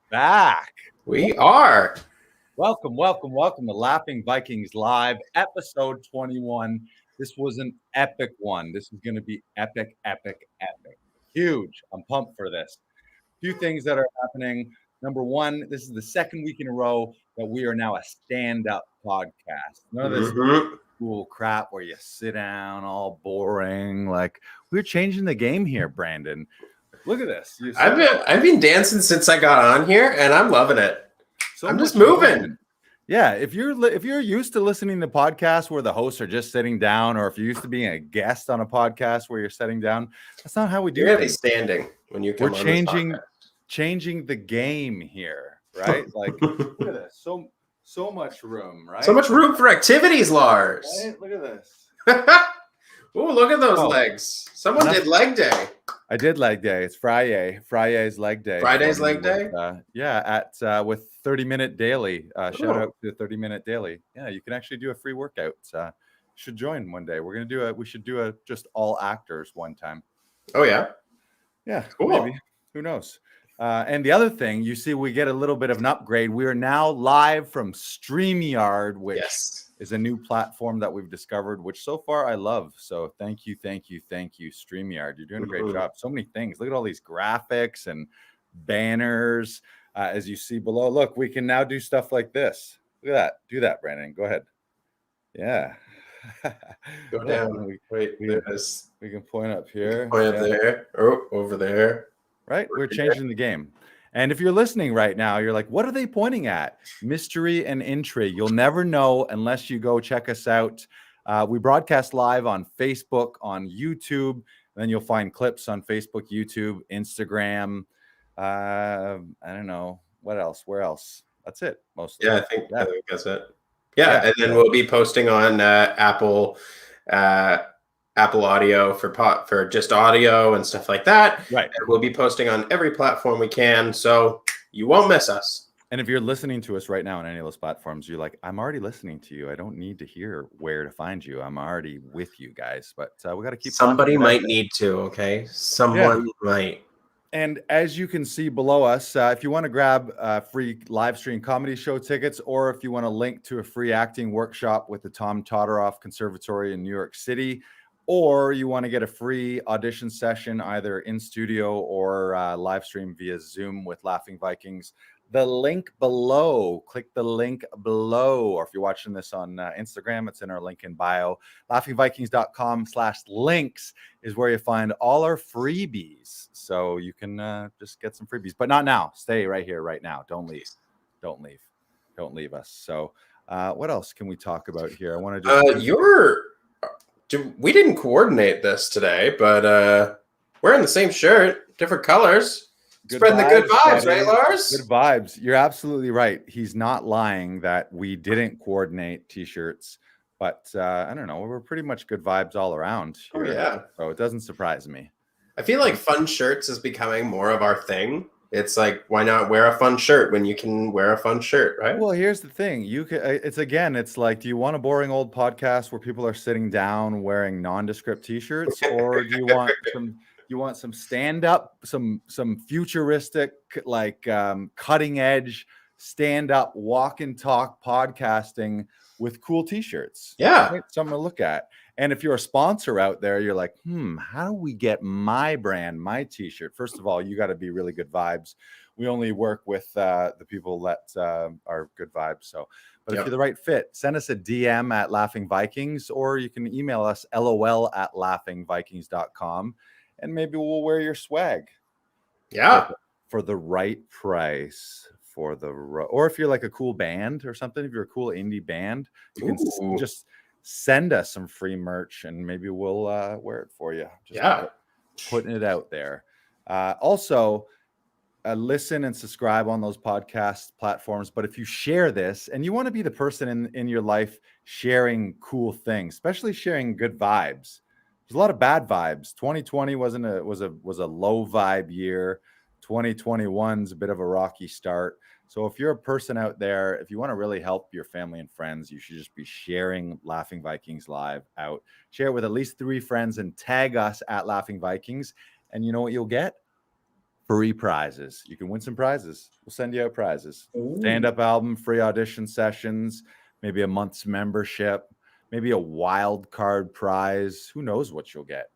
back. We are. Welcome to Laughing Vikings Live, episode 21. This was an epic one. This is going to be epic. Huge. I'm pumped for this. A few things that are happening. Number one, this is the second week in a row that we are now a stand-up podcast. None of this cool crap where you sit down all boring. Like, we're changing the game here, Brandon. Look at this. I've been dancing since I got on here, and I'm loving it. So I'm just moving. Movement. Yeah, if you're used to listening to podcasts where the hosts are just sitting down, or if you're used to being a guest on a podcast where you're sitting down, that's not how we do it. You're standing when you come. We're changing the game here, right? Like, look at this. So much room, right? So much room for activities, Lars. Right? Look at this. Oh, look at those legs. Someone did leg day. I did leg day. It's Friday. Friday's leg day. Friday's leg day? With 30-minute daily. Shout out to 30-minute daily. Yeah, you can actually do a free workout. Should join one day. We should do a just all actors one time. Oh, yeah? Yeah, cool. Maybe. Who knows? And the other thing, you see, we get a little bit of an upgrade. We are now live from StreamYard, which is a new platform that we've discovered, which so far I love. So thank you, StreamYard. You're doing a great job. So many things. Look at all these graphics and banners. As you see below, look, we can now do stuff like this. Look at that. Do that, Brandon. Go ahead. Yeah. Go down. We can point up here. Point up there. Oh, over there. Right? We're changing the game. And if you're listening right now, you're like, what are they pointing at? Mystery and intrigue. You'll never know unless you go check us out. We broadcast live on Facebook, on YouTube. Then you'll find clips on Facebook, YouTube, Instagram. I don't know. What else? Where else? That's it. Mostly. Yeah, I think that's it. Yeah, and then we'll be posting on Apple Audio for just audio and stuff like that. Right. And we'll be posting on every platform we can, so you won't miss us. And if you're listening to us right now on any of those platforms, you're like, I'm already listening to you. I don't need to hear where to find you. I'm already with you guys. But we got to keep. Somebody might need to. Okay, someone might. And as you can see below us, if you want to grab free live stream comedy show tickets, or if you want to link to a free acting workshop with the Tom Todoroff Conservatory in New York City, or you want to get a free audition session either in studio or live stream via Zoom with Laughing Vikings, the link below. Click the link below. Or if you're watching this on Instagram, it's in our link in bio. laughingvikings.com/links is where you find all our freebies. So you can just get some freebies, but not now. Stay right here, right now. Don't leave. Don't leave us. So what else can we talk about here? I want to just... we didn't coordinate this today, but wearing the same shirt, different colors. Spreading the good vibes, right, Lars? Good vibes. You're absolutely right. He's not lying that we didn't coordinate T-shirts, but I don't know. We're pretty much good vibes all around here. Oh, yeah. So it doesn't surprise me. I feel like fun shirts is becoming more of our thing. It's like, why not wear a fun shirt when you can wear a fun shirt, right? Well, here's the thing. You can. It's like, do you want a boring old podcast where people are sitting down wearing nondescript T-shirts, or do you want some? You want some stand-up, some futuristic, like cutting edge stand-up, walk and talk podcasting with cool T-shirts. Yeah, right? Something to look at. And if you're a sponsor out there, you're like, how do we get my brand, my T-shirt? First of all, you got to be really good vibes. We only work with the people that are good vibes. So, but if you're the right fit, send us a DM at Laughing Vikings, or you can email us lol@laughingvikings.com. And maybe we'll wear your swag. Yeah. For the right price. Or if you're like a cool band or something, if you're a cool indie band, you can just send us some free merch and maybe we'll wear it for you. Just putting it out there. Also, listen and subscribe on those podcast platforms. But if you share this and you want to be the person in your life sharing cool things, especially sharing good vibes. There's a lot of bad vibes. 2020 was a low vibe year. 2021's a bit of a rocky start. So if you're a person out there, if you want to really help your family and friends, you should just be sharing Laughing Vikings Live out. Share it with at least 3 friends and tag us at Laughing Vikings. And you know what you'll get? free prizes. You can win some prizes. We'll send you out prizes. Ooh. Stand-up album, free audition sessions, maybe a month's membership, maybe a wild card prize. Who knows what you'll get?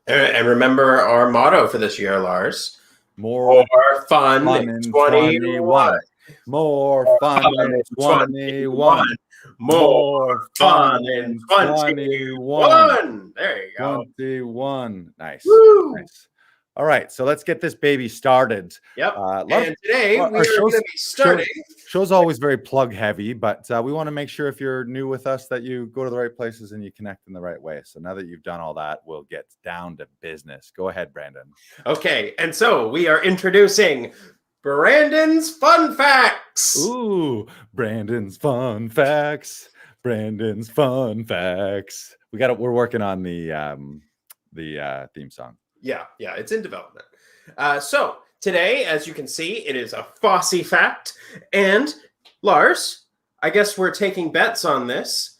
And remember our motto for this year, Lars. More fun in 21. More fun in 21. More fun in 21. There you go. 21. Nice. Woo. Nice. All right, so let's get this baby started. Yep. And today we are going to be starting. Show's always very plug heavy, but we want to make sure if you're new with us that you go to the right places and you connect in the right way. So now that you've done all that, we'll get down to business. Go ahead, Brandon. Okay, and so we are introducing Brandon's Fun Facts. Ooh, Brandon's Fun Facts. Brandon's Fun Facts. We're working on the theme song. Yeah, it's in development. So today, as you can see, it is a Fosse fact. And Lars, I guess we're taking bets on this.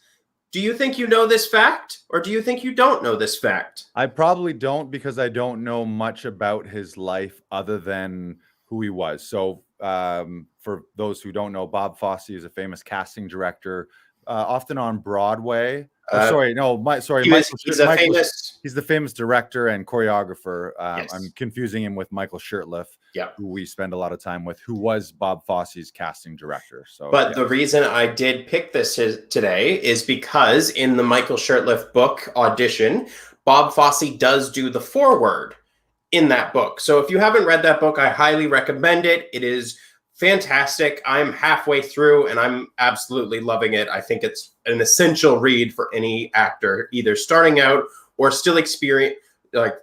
Do you think you know this fact, or do you think you don't know this fact? I probably don't, because I don't know much about his life other than who he was. So for those who don't know, Bob Fosse is a famous casting director, often on Broadway. He's the famous director and choreographer. Yes. I'm confusing him with Michael Shirtliff, yeah, who we spend a lot of time with, who was Bob Fosse's casting director. So, but the reason I did pick this today is because in the Michael Shirtliff book Audition, Bob Fosse does do the foreword in that book. So if you haven't read that book, I highly recommend it. It is fantastic. I'm halfway through and I'm absolutely loving it. I think it's an essential read for any actor, either starting out or still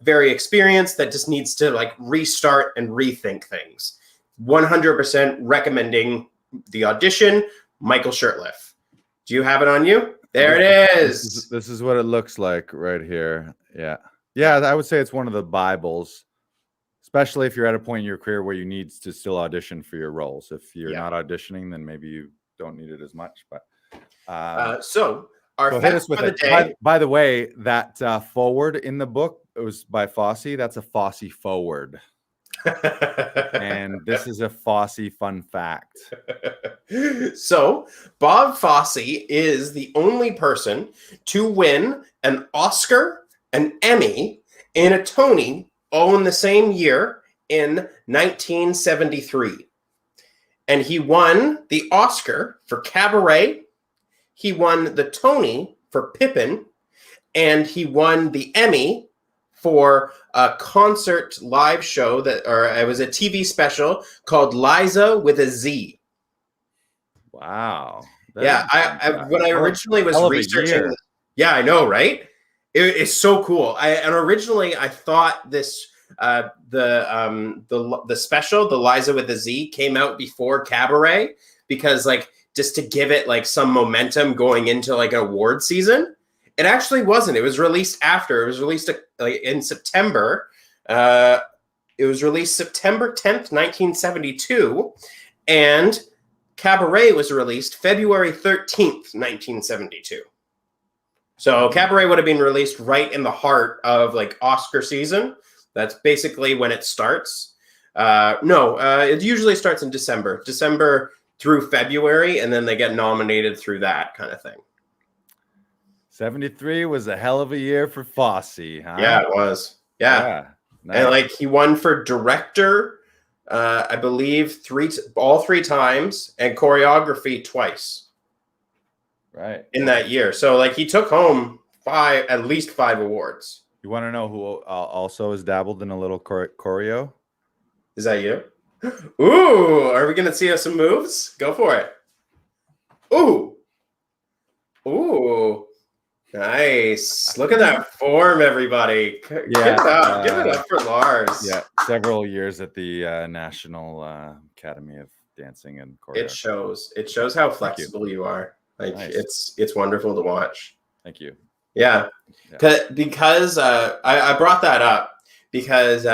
very experienced that just needs to restart and rethink things. 100% recommending the Audition, Michael Shirtliff. Do you have it on you? There it is. This is what it looks like right here. Yeah. I would say it's one of the Bibles. Especially if you're at a point in your career where you need to still audition for your roles. If you're not auditioning, then maybe you don't need it as much. But so our hit us with for the it. day. By the way, that forward in the book, it was by Fosse. That's a Fosse forward. And this is a Fosse fun fact. So Bob Fosse is the only person to win an Oscar, an Emmy, and a Tony all in the same year in 1973. And he won the Oscar for Cabaret, he won the Tony for Pippin, and he won the Emmy for a concert live show it was a TV special called Liza with a Z. Wow. Yeah, when I originally was researching, yeah, I know, right? It's so cool. Originally I thought this the special, the Liza with a Z, came out before Cabaret because just to give it some momentum going into an award season. It actually wasn't. It was released after. It was released in September. It was released September 10th, 1972, and Cabaret was released February 13th, 1972. So Cabaret would have been released right in the heart of Oscar season. That's basically when it starts. It usually starts in December through February, and then they get nominated through that kind of thing. 73 was a hell of a year for Fosse, huh? Yeah, it was. Yeah. Nice. And he won for director, I believe all three times, and choreography twice. Right. In that year. So he took home at least 5 awards. You want to know who also has dabbled in a little choreo? Is that you? Ooh, are we going to see some moves? Go for it. Ooh. Nice. Look at that form, everybody. Give it up. Give it up for Lars. Yeah, several years at the National Academy of Dancing and Choreography. It shows how flexible you are. Nice. It's wonderful to watch. Thank you. Yeah. Because I brought that up because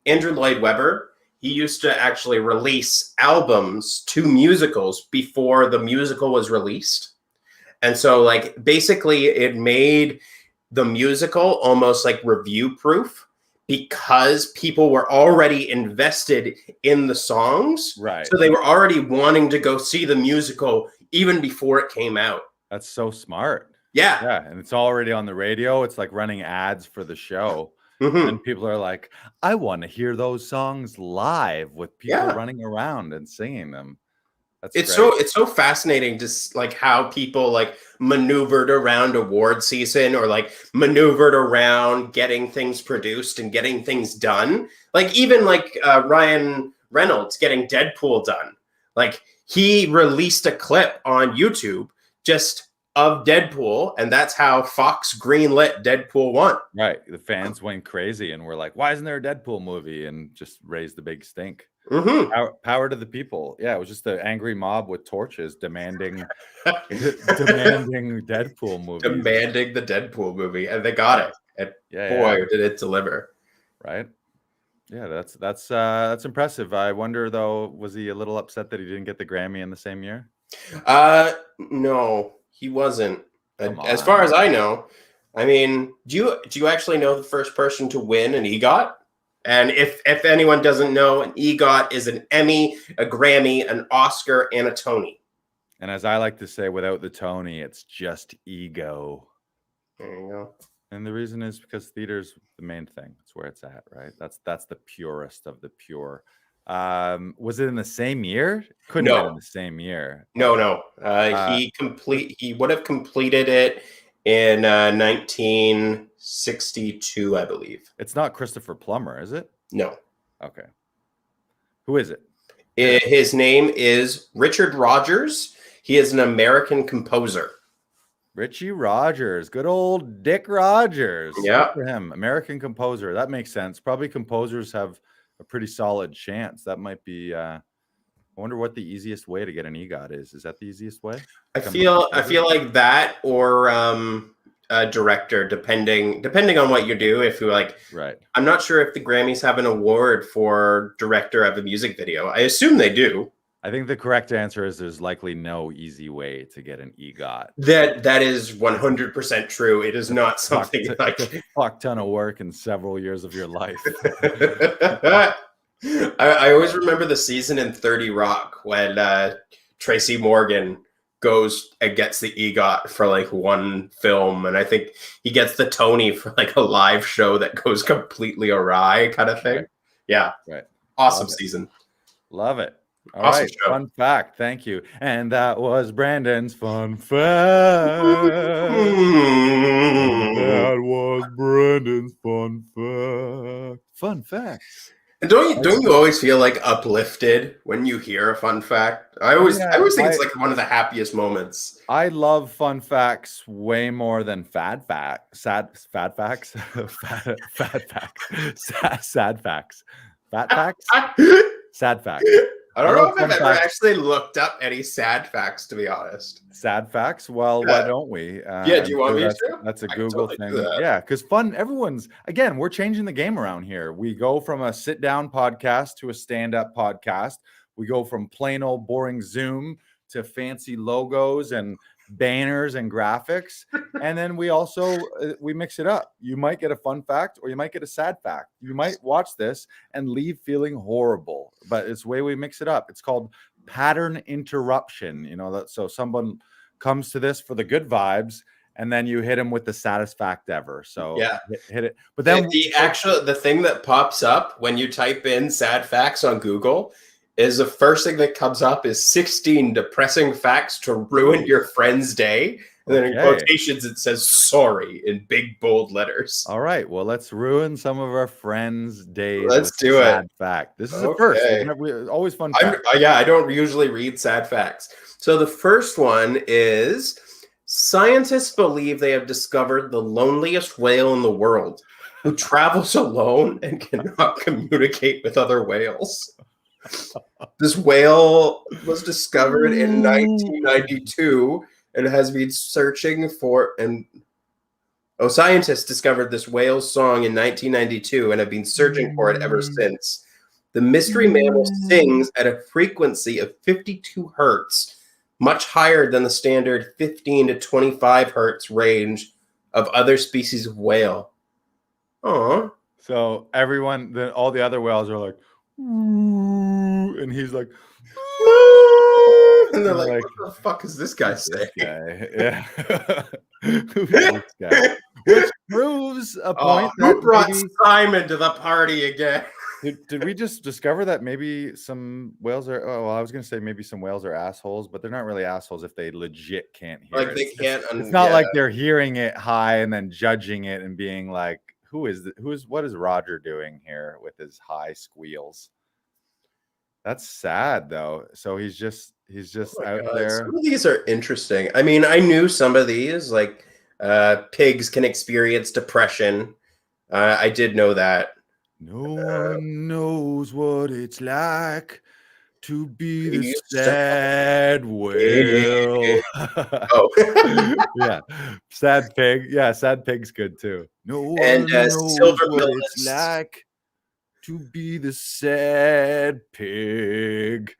Andrew Lloyd Webber, he used to actually release albums to musicals before the musical was released. And so basically it made the musical almost review proof because people were already invested in the songs. Right. So they were already wanting to go see the musical even before it came out. That's so smart. Yeah. Yeah, and it's already on the radio. It's like running ads for the show. Mm-hmm. And people are like, I want to hear those songs live with people running around and singing them. That's great. It's so fascinating just like how people like maneuvered around award season or like maneuvered around getting things produced and getting things done. Like even like Ryan Reynolds getting Deadpool done. Like he released a clip on YouTube just of Deadpool, and that's how Fox greenlit Deadpool 1. Right. The fans went crazy and were like, why isn't there a Deadpool movie? And just raised the big stink. Mm-hmm. Power to the people. Yeah, it was just an angry mob with torches demanding Deadpool movies. Demanding the Deadpool movie, and they got it. And boy, did it deliver. Right. Yeah, that's impressive. I wonder though, was he a little upset that he didn't get the Grammy in the same year? No, he wasn't. As far as I know. I mean, do you actually know the first person to win an EGOT? And if anyone doesn't know, an EGOT is an Emmy, a Grammy, an Oscar, and a Tony. And as I like to say, without the Tony, it's just ego. There you go. And the reason is because theater's the main thing. It's where it's at, right? That's the purest of the pure. Was it in the same year? Couldn't have been in the same year. No. He would have completed it in 1962, I believe. It's not Christopher Plummer, is it? No. Okay. Who is it? His name is Richard Rogers. He is an American composer. Richie Rogers, good old Dick Rogers. Yeah, good for him. American composer. That makes sense. Probably composers have a pretty solid chance. That might be. I wonder what the easiest way to get an EGOT is. Is that the easiest way? I feel like that or a director, depending on what you do. If you like, right. I'm not sure if the Grammys have an award for director of a music video. I assume they do. I think the correct answer is there's likely no easy way to get an EGOT. That is 100% true. It is not something like a fuck ton of work in several years of your life. I always remember the season in 30 Rock when Tracy Morgan goes and gets the EGOT for like one film, and I think he gets the Tony for like a live show that goes completely awry kind of thing. Right. Yeah. Right. Awesome season. Love it. All awesome right, show. Fun fact. Thank you. And that was Brandon's fun fact. That was Brandon's fun fact. Fun fact. And don't you always feel like uplifted when you hear a fun fact? I always think it's like one of the happiest moments. I love fun facts way more than sad facts. Fat facts. Sad facts. I don't know if I've ever actually looked up any sad facts, to be honest. Sad facts? Well, why don't we? Do you want me to? That's a Google thing. Yeah, because we're changing the game around here. We go from a sit-down podcast to a stand-up podcast. We go from plain old boring Zoom to fancy logos and banners and graphics, and then we also we mix it up. You might get a fun fact or you might get a sad fact. You might watch this and leave feeling horrible, but it's the way we mix it up. It's called pattern interruption. So someone comes to this for the good vibes, and then you hit him with the saddest fact ever. So yeah, hit it. But then the thing that pops up when you type in sad facts on Google is the first thing that comes up is 16 depressing facts to ruin your friend's day. And then in quotations, it says sorry in big, bold letters. All right. Well, let's ruin some of our friends' days. Let's do it. Fact. This is the first. Always fun. I don't usually read sad facts. So the first one is scientists believe they have discovered the loneliest whale in the world who travels alone and cannot communicate with other whales. This whale was discovered in 1992 and has been searching for scientists discovered this whale's song in 1992 and have been searching for it ever since. The mystery mammal sings at a frequency of 52 hertz, much higher than the standard 15 to 25 hertz range of other species of whale. Aww. So everyone, all the other whales are like, "Ooh," and he's like, And they're like, like, what the fuck is this guy "Who's this saying? guy?" Yeah. Who's this guy? Which proves a point that Who brought maybe Simon to the party again? did we just discover that maybe some whales are well, I was gonna say maybe some whales are assholes, but they're not really assholes if they legit can't hear Like it. they can't. It's not like they're hearing it high and then judging it and being like, what is Roger doing here with his high squeals? That's sad though. So he's just out there. Some of these are interesting. I mean, I knew some of these, like pigs can experience depression. I did know that. No one knows what it's like to be the You sad whale. Oh, Yeah, sad pig. Yeah, sad pig's good too. No one and knows silver what it's millets. like to be the sad pig.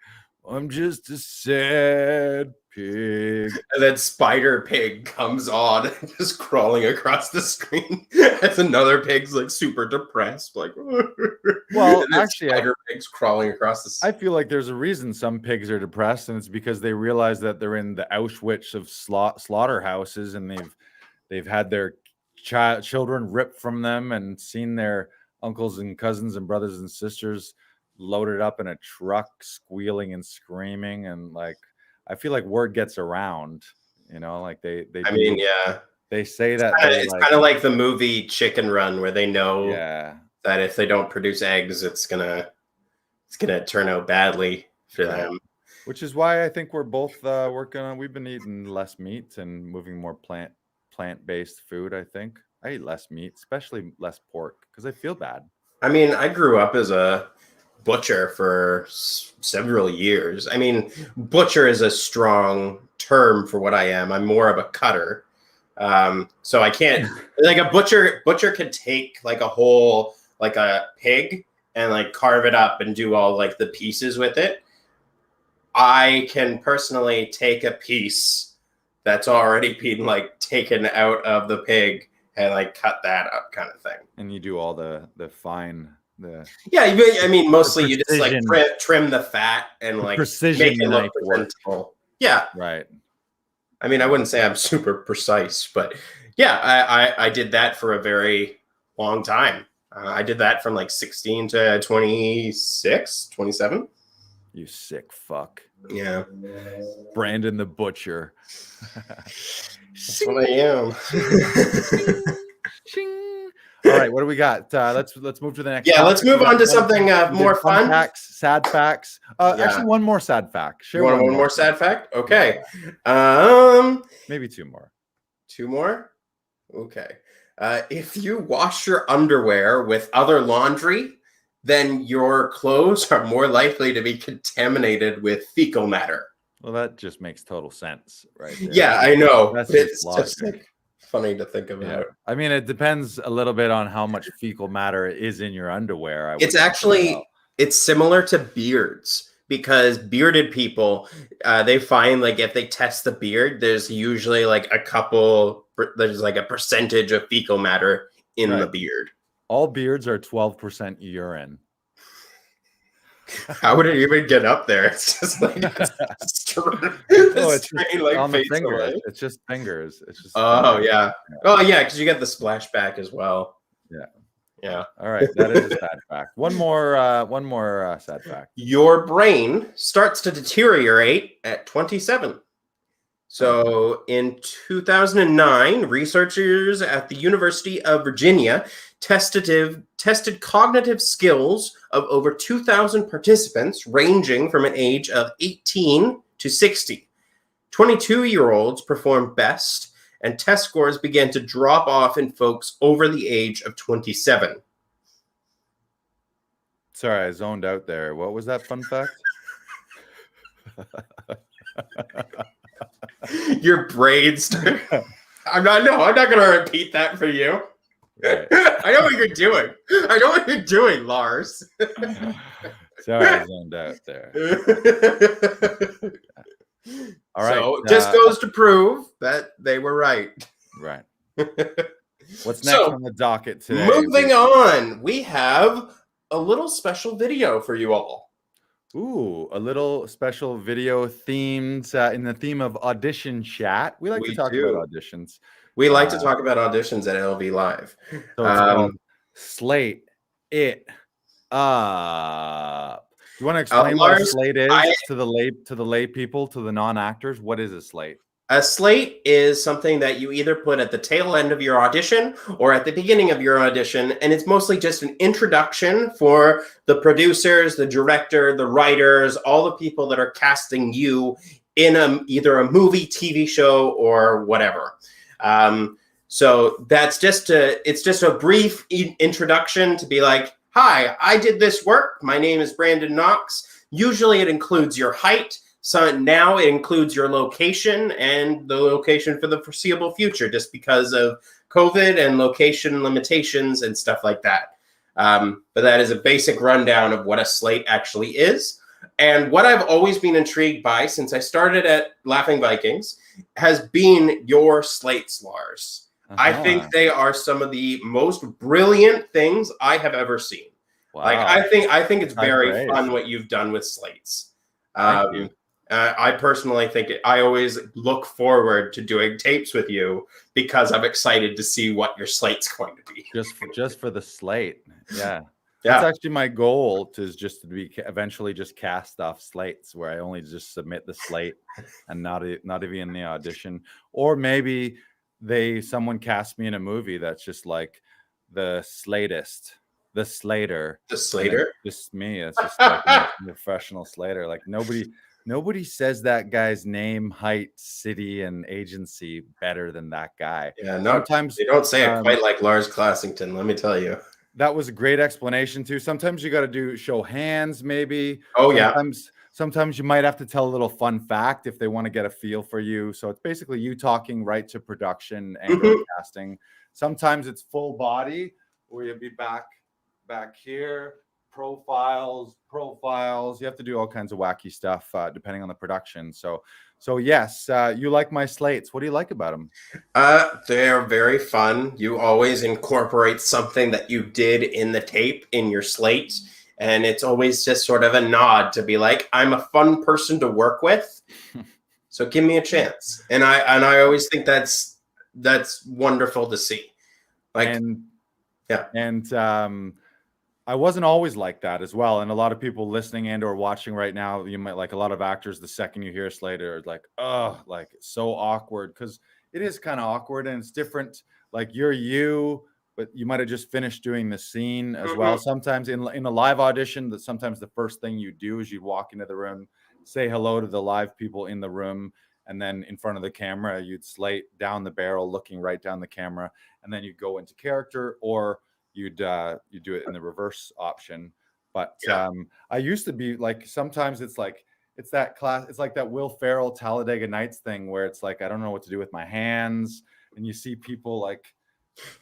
I'm just a sad pig. And then Spider Pig comes on, just crawling across the screen as another pig's like super depressed, like. Well, and then actually, Spider Pig's crawling across the. I feel like there's a reason some pigs are depressed, and it's because they realize that they're in the Auschwitz of slaughterhouses, and they've had their children ripped from them, and seen their uncles and cousins and brothers and sisters loaded up in a truck, squealing and screaming, and like I feel like word gets around, like they. I mean, yeah. They say that It's kind of like the movie Chicken Run, where they know that if they don't produce eggs, it's gonna turn out badly for them. Which is why I think we're both working on. We've been eating less meat and moving more plant-based food. I think I eat less meat, especially less pork, because I feel bad. I mean, I grew up as a butcher for several years. I mean, butcher is a strong term for what I am. I'm more of a cutter. So I can't like a butcher could take like a whole like a pig and like carve it up and do all like the pieces with it. I can personally take a piece that's already been like taken out of the pig and like cut that up, kind of thing. And you do all the fine I mean mostly you just like trim the fat and like make it look presentable. Yeah, right. I mean, I wouldn't say I'm super precise, but yeah, I did that for a very long time. I did that from like 16 to 26, 27. You sick fuck. Yeah. Brandon the Butcher. That's what I am. All right, what do we got? Let's move to the next. Yeah, let's move on to something more fun. Facts, sad facts. Actually, one more sad fact. Share one more sad fact. Okay. Maybe two more. Two more. Okay. If you wash your underwear with other laundry, then your clothes are more likely to be contaminated with fecal matter. Well, that just makes total sense, right? Yeah, I know. That's just like funny to think about. Yeah. I mean, it depends a little bit on how much fecal matter is in your underwear. It's similar to beards, because bearded people, they find like if they test the beard, there's usually like there's like a percentage of fecal matter in the beard. All beards are 12% urine. How would it even get up there? It's just like it's just on the fingers. It's just fingers. It's just yeah. Oh yeah, because you get the splashback as well. Yeah. All right, that is a sad fact. One more sad fact. Your brain starts to deteriorate at 27. So in 2009, researchers at the University of Virginia tested cognitive skills of over 2,000 participants ranging from an age of 18 to 60. 22-year-olds performed best, and test scores began to drop off in folks over the age of 27. Sorry, I zoned out there. What was that fun fact? Your brain I'm not going to repeat that for you. Right. I know what you're doing. I know what you're doing, Lars. Sorry, I zoned out there. All right. So it just goes to prove that they were right. Right. What's next So, on the docket today? moving on, we have a little special video for you all. Ooh, a little special video themed in the theme of audition chat. We like to We talk about do. auditions. We like to talk about auditions at LV Live. So it's called Slate It Up. Do you want to explain what a Lars, slate is to the lay people, to the non-actors? What is a slate? a slate is something that you either put at the tail end of your audition or at the beginning of your audition, and it's mostly just an introduction for the producers, the director, the writers, all the people that are casting you in either a movie, TV show, or whatever. So that's it's just a brief introduction to be like, hi, I did this work. My name is Brandon Knox. Usually it includes your height. So now it includes your location and the location for the foreseeable future, just because of COVID and location limitations and stuff like that. But that is a basic rundown of what a slate actually is. And what I've always been intrigued by since I started at Laughing Vikings has been your slates, Lars. I think they are some of the most brilliant things I have ever seen. Wow. Like I think it's very fun what you've done with slates. Thank you. I personally think I always look forward to doing tapes with you because I'm excited to see what your slate's going to be. Just for the slate, yeah. That's actually my goal, to be eventually just cast off slates where I only just submit the slate and not even the audition. Or maybe someone cast me in a movie that's just like the Slatist. The Slater. The Slater? Just me. It's just like a professional Slater. Like nobody says that guy's name, height, city, and agency better than that guy. Yeah, sometimes they don't say it quite like Lars Classington, let me tell you. That was a great explanation too. Sometimes you got to show hands, maybe. Oh, Sometimes you might have to tell a little fun fact if they want to get a feel for you. So it's basically you talking right to production and casting. Sometimes it's full body, where you'll be back here. Profiles. You have to do all kinds of wacky stuff depending on the production. So yes, you like my slates. What do you like about them? They're very fun. You always incorporate something that you did in the tape in your slate, and it's always just sort of a nod to be like, I'm a fun person to work with, so give me a chance. And I always think that's wonderful to see. I wasn't always like that as well. And a lot of people listening and or watching right now, you might, like a lot of actors, the second you hear Slater, like, oh, like so awkward, because it is kind of awkward and it's different. Like you're you, but you might have just finished doing the scene as well. Sometimes in a live audition, sometimes the first thing you do is you walk into the room, say hello to the live people in the room, and then in front of the camera, you'd slate down the barrel, looking right down the camera, and then you'd go into character, or you do it in the reverse option. But I used to be like, sometimes it's like that Will Ferrell Talladega Nights thing where it's like I don't know what to do with my hands, and you see people like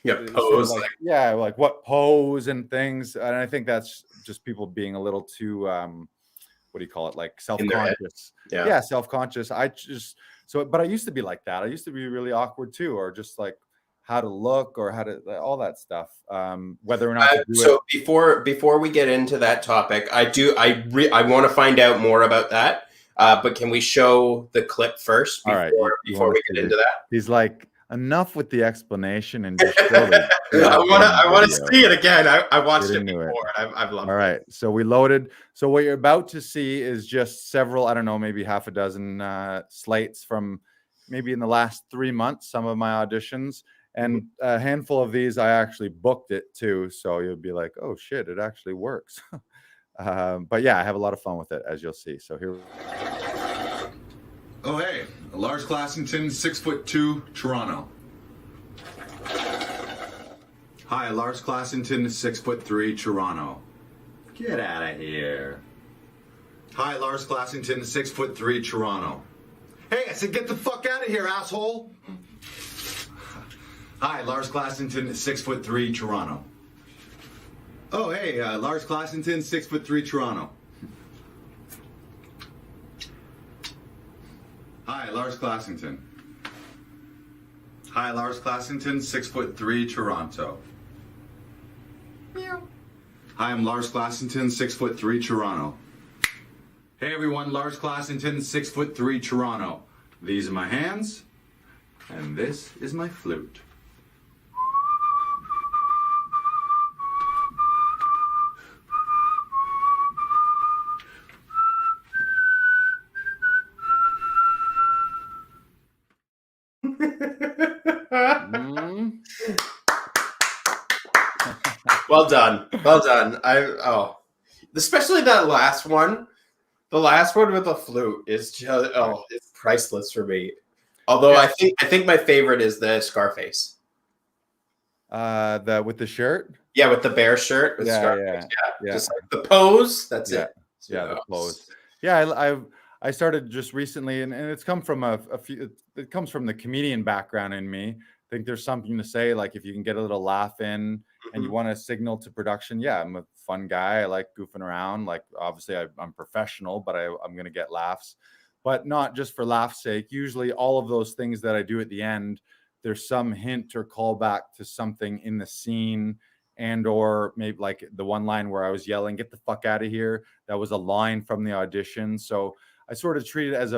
pose, like what pose and things, and I think that's just people being a little too what do you call it, like self-conscious. Self-conscious. But I used to be like that. I used to be really awkward too, or just like how to look or how to all that stuff, whether or not to do so it. Before we get into that topic, I want to find out more about that, but can we show the clip first before we get into that? He's like, enough with the explanation and just show I want to see it again. I watched it before. I've loved it. All right, so we loaded. So what you're about to see is just several, I don't know, maybe half a dozen slates from maybe in the last 3 months, some of my auditions. And a handful of these, I actually booked it too. So you'll be like, oh shit, it actually works. But yeah, I have a lot of fun with it, as you'll see. So here. Oh, hey, Lars Classington, 6'2", Toronto. Hi, Lars Classington, 6'3", Toronto. Get out of here. Hi, Lars Classington, 6'3", Toronto. Hey, I said get the fuck out of here, asshole. Hi, Lars Classington, 6'3", Toronto. Oh, hey, Lars Classington, 6'3", Toronto. Hi, Lars Classington. Hi, Lars Classington, 6'3", Toronto. Meow. Hi, I'm Lars Classington, 6'3", Toronto. Hey everyone, Lars Classington, 6'3", Toronto. These are my hands, and this is my flute. Well done. Well done. Especially that last one. The last one with the flute is just it's priceless for me. Although Yeah. I think my favorite is the Scarface. With the shirt. Yeah, with the bear shirt with Scarface. Yeah. Just like the pose. That's it. Yeah, the pose. Yeah, I started just recently, and it's come from a few. It comes from the comedian background in me. I think there's something to say, like if you can get a little laugh in, and you want to signal to production, yeah, I'm a fun guy. I like goofing around. Like obviously I'm professional, but I'm gonna get laughs, but not just for laugh's sake. Usually, all of those things that I do at the end, there's some hint or callback to something in the scene, and or maybe like the one line where I was yelling, "Get the fuck out of here." That was a line from the audition. So I sort of treat it as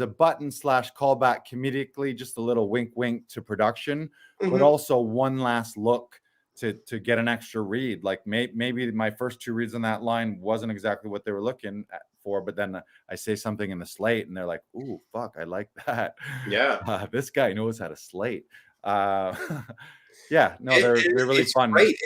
a button / callback comedically, just a little wink wink to production, but also one last look to get an extra read. Like maybe my first two reads on that line wasn't exactly what they were looking for, but then I say something in the slate and they're like, "Ooh, fuck, I like that." Yeah. This guy knows how to slate. Yeah, no, they're really fun. Great.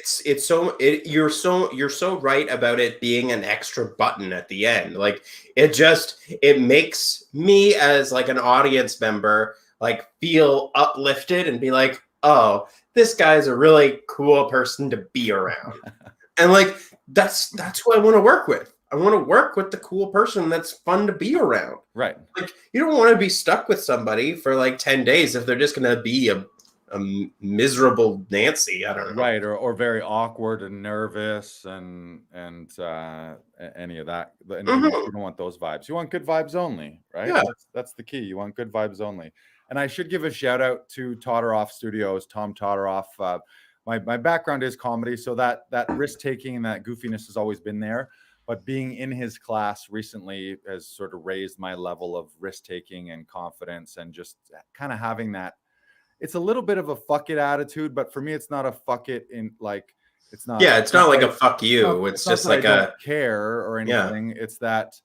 You're so right about it being an extra button at the end. Like it makes me as like an audience member like feel uplifted and be like, oh, this guy's a really cool person to be around. And like that's who I want to work with. I want to work with the cool person that's fun to be around. Right. Like you don't want to be stuck with somebody for like 10 days if they're just going to be a miserable Nancy. I don't know. Right. Or very awkward and nervous and any of that. And you don't want those vibes. You want good vibes only, right? Yeah. That's the key. You want good vibes only. And I should give a shout out to Todoroff Studios, Tom Todoroff. My background is comedy, so that risk taking and that goofiness has always been there. But being in his class recently has sort of raised my level of risk taking and confidence, and just kind of having that. It's a little bit of a fuck it attitude, but for me, it's not a fuck it in like it's not. Yeah, it's not like a fuck you. It's just like I don't care or anything. It's that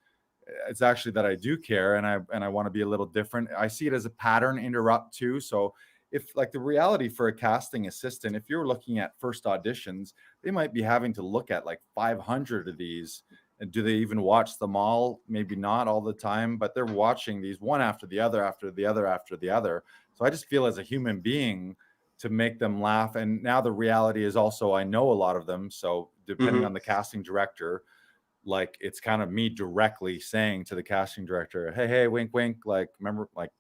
it's actually that I do care, and I want to be a little different. I see it as a pattern interrupt too. So if like the reality for a casting assistant, if you're looking at first auditions, they might be having to look at like 500 of these. And do they even watch them all? Maybe not all the time, but they're watching these one after the other, after the other, after the other. So I just feel as a human being to make them laugh. And now the reality is also I know a lot of them. So depending on the casting director, like it's kind of me directly saying to the casting director, hey, wink, wink. Like, remember, like,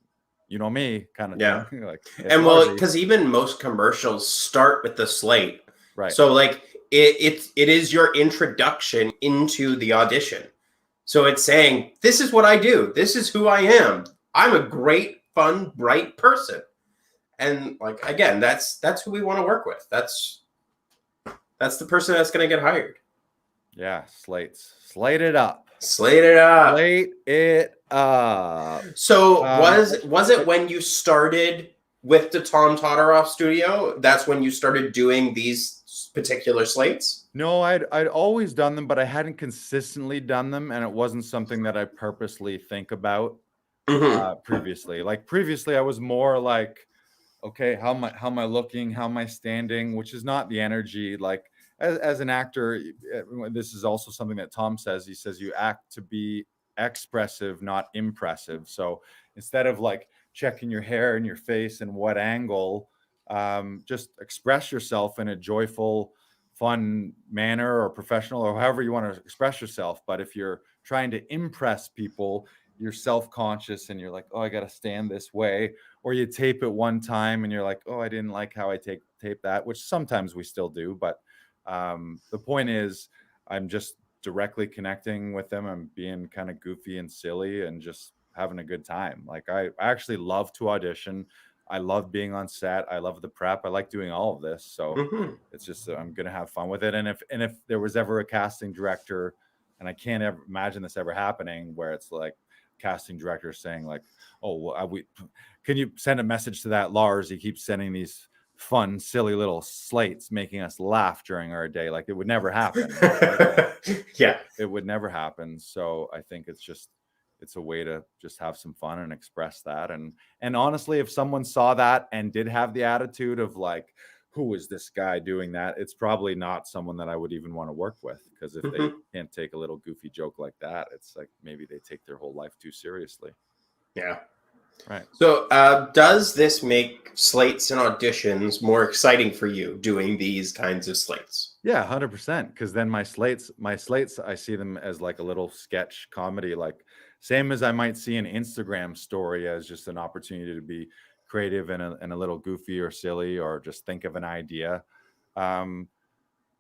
you know me kind of thing. Like, and well, because even most commercials start with the slate. Right. So like it is your introduction into the audition. So it's saying, this is what I do. This is who I am. I'm a great, fun, bright person. And like, again, that's who we want to work with. That's the person that's going to get hired. Yeah. Slate it up. Slate it up. Slate it up. So was it when you started with the Tom Todoroff studio? That's when you started doing these particular slates? No, I'd always done them, but I hadn't consistently done them, and it wasn't something that I purposely think about previously. Like previously, I was more like, okay, how am I looking? How am I standing? Which is not the energy. Like as an actor, this is also something that Tom says. He says you act to be expressive, not impressive. So instead of like checking your hair and your face and what angle, just express yourself in a joyful, fun manner, or professional, or however you want to express yourself. But if you're trying to impress people, you're self-conscious and you're like, oh, I got to stand this way. Or you tape it one time and you're like, oh, I didn't like how I tape that, which sometimes we still do. But the point is, I'm just directly connecting with them. I'm being kind of goofy and silly and just having a good time. Like I actually love to audition. I love being on set. I love the prep. I like doing all of this. So Mhm. it's just I'm gonna have fun with it. And if there was ever a casting director, and I can't ever imagine this ever happening, where it's like casting director saying like, "Oh, well, can you send a message to that Lars? He keeps sending these fun, silly little slates, making us laugh during our day." Like it would never happen. Right? Like, Yeah. it would never happen. So I think it's a way to just have some fun and express that. And honestly, if someone saw that and did have the attitude of like, who is this guy doing that, it's probably not someone that I would even want to work with, because if they Mhm. can't take a little goofy joke like that, it's like maybe they take their whole life too seriously. Yeah. Right. So, does this make slates and auditions more exciting for you doing these kinds of slates? Yeah, 100%. Because then my slates, I see them as like a little sketch comedy, like same as I might see an Instagram story as just an opportunity to be creative and a little goofy or silly, or just think of an idea. Um,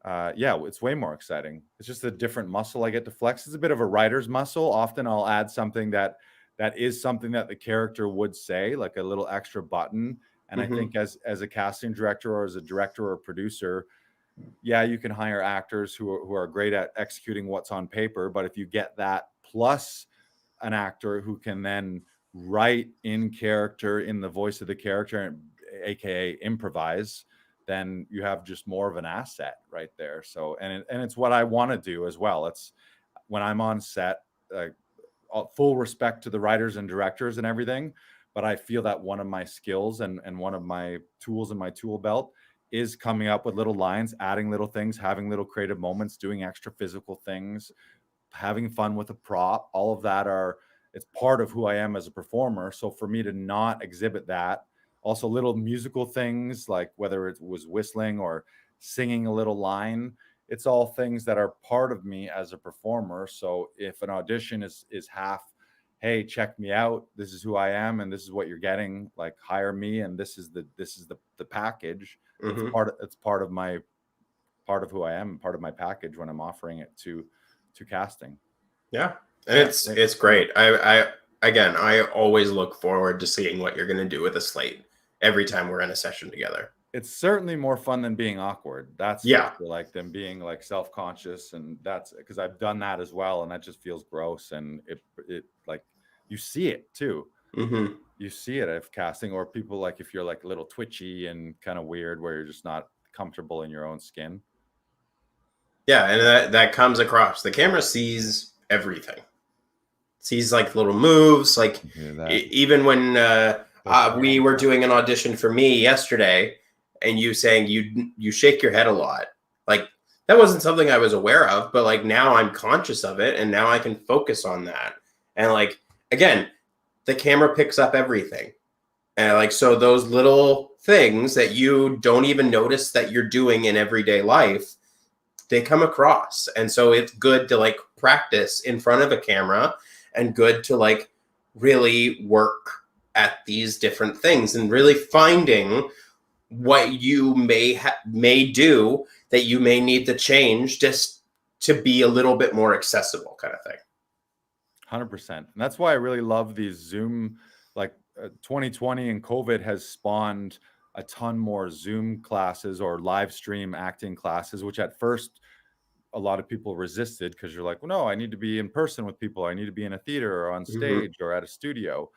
yeah, it's way more exciting. It's just a different muscle I get to flex. It's a bit of a writer's muscle. Often I'll add something that is something that the character would say, like a little extra button. And I Hmm. think as a casting director or as a director or producer, yeah, you can hire actors who are great at executing what's on paper, but if you get that plus an actor who can then write in character, in the voice of the character, aka improvise, then you have just more of an asset right there. So and it's what I want to do as well. It's when I'm on set, uh, full respect to the writers and directors and everything, but I feel that one of my skills and one of my tools in my tool belt is coming up with little lines, adding little things, having little creative moments, doing extra physical things, having fun with a prop. All of that are it's part of who I am as a performer. So for me to not exhibit that, also little musical things like whether it was whistling or singing a little line, it's all things that are part of me as a performer. So if an audition is half, hey, check me out, this is who I am and this is what you're getting, like hire me and this is the package. It's Hmm. part of who I am, part of my package when I'm offering it to casting. Yeah, and Yeah. it's great. I again, I always look forward to seeing what you're going to do with a slate every time we're in a session together. It's certainly more fun than being awkward. That's for Yeah. sure. Like than being like self-conscious, and that's because I've done that as well, and that just feels gross. And it like you see it too. Hmm. You see it if casting or people like if you're like a little twitchy and kind of weird, where you're just not comfortable in your own skin. Yeah, and that comes across. The camera sees everything. Sees like little moves, like You hear that? even when Especially we on were set. doing an audition for me yesterday, and you saying you shake your head a lot, like that wasn't something I was aware of, but like now I'm conscious of it, and now I can focus on that. And like again, the camera picks up everything, and like so those little things that you don't even notice that you're doing in everyday life, they come across. And so it's good to like practice in front of a camera and good to like really work at these different things and really finding what you may do that you may need to change just to be a little bit more accessible kind of thing. 100%. And that's why I really love these Zoom, like 2020 and COVID has spawned a ton more Zoom classes or live stream acting classes, which at first a lot of people resisted because you're like, well, no, I need to be in person with people. I need to be in a theater or on Hmm. stage or at a studio.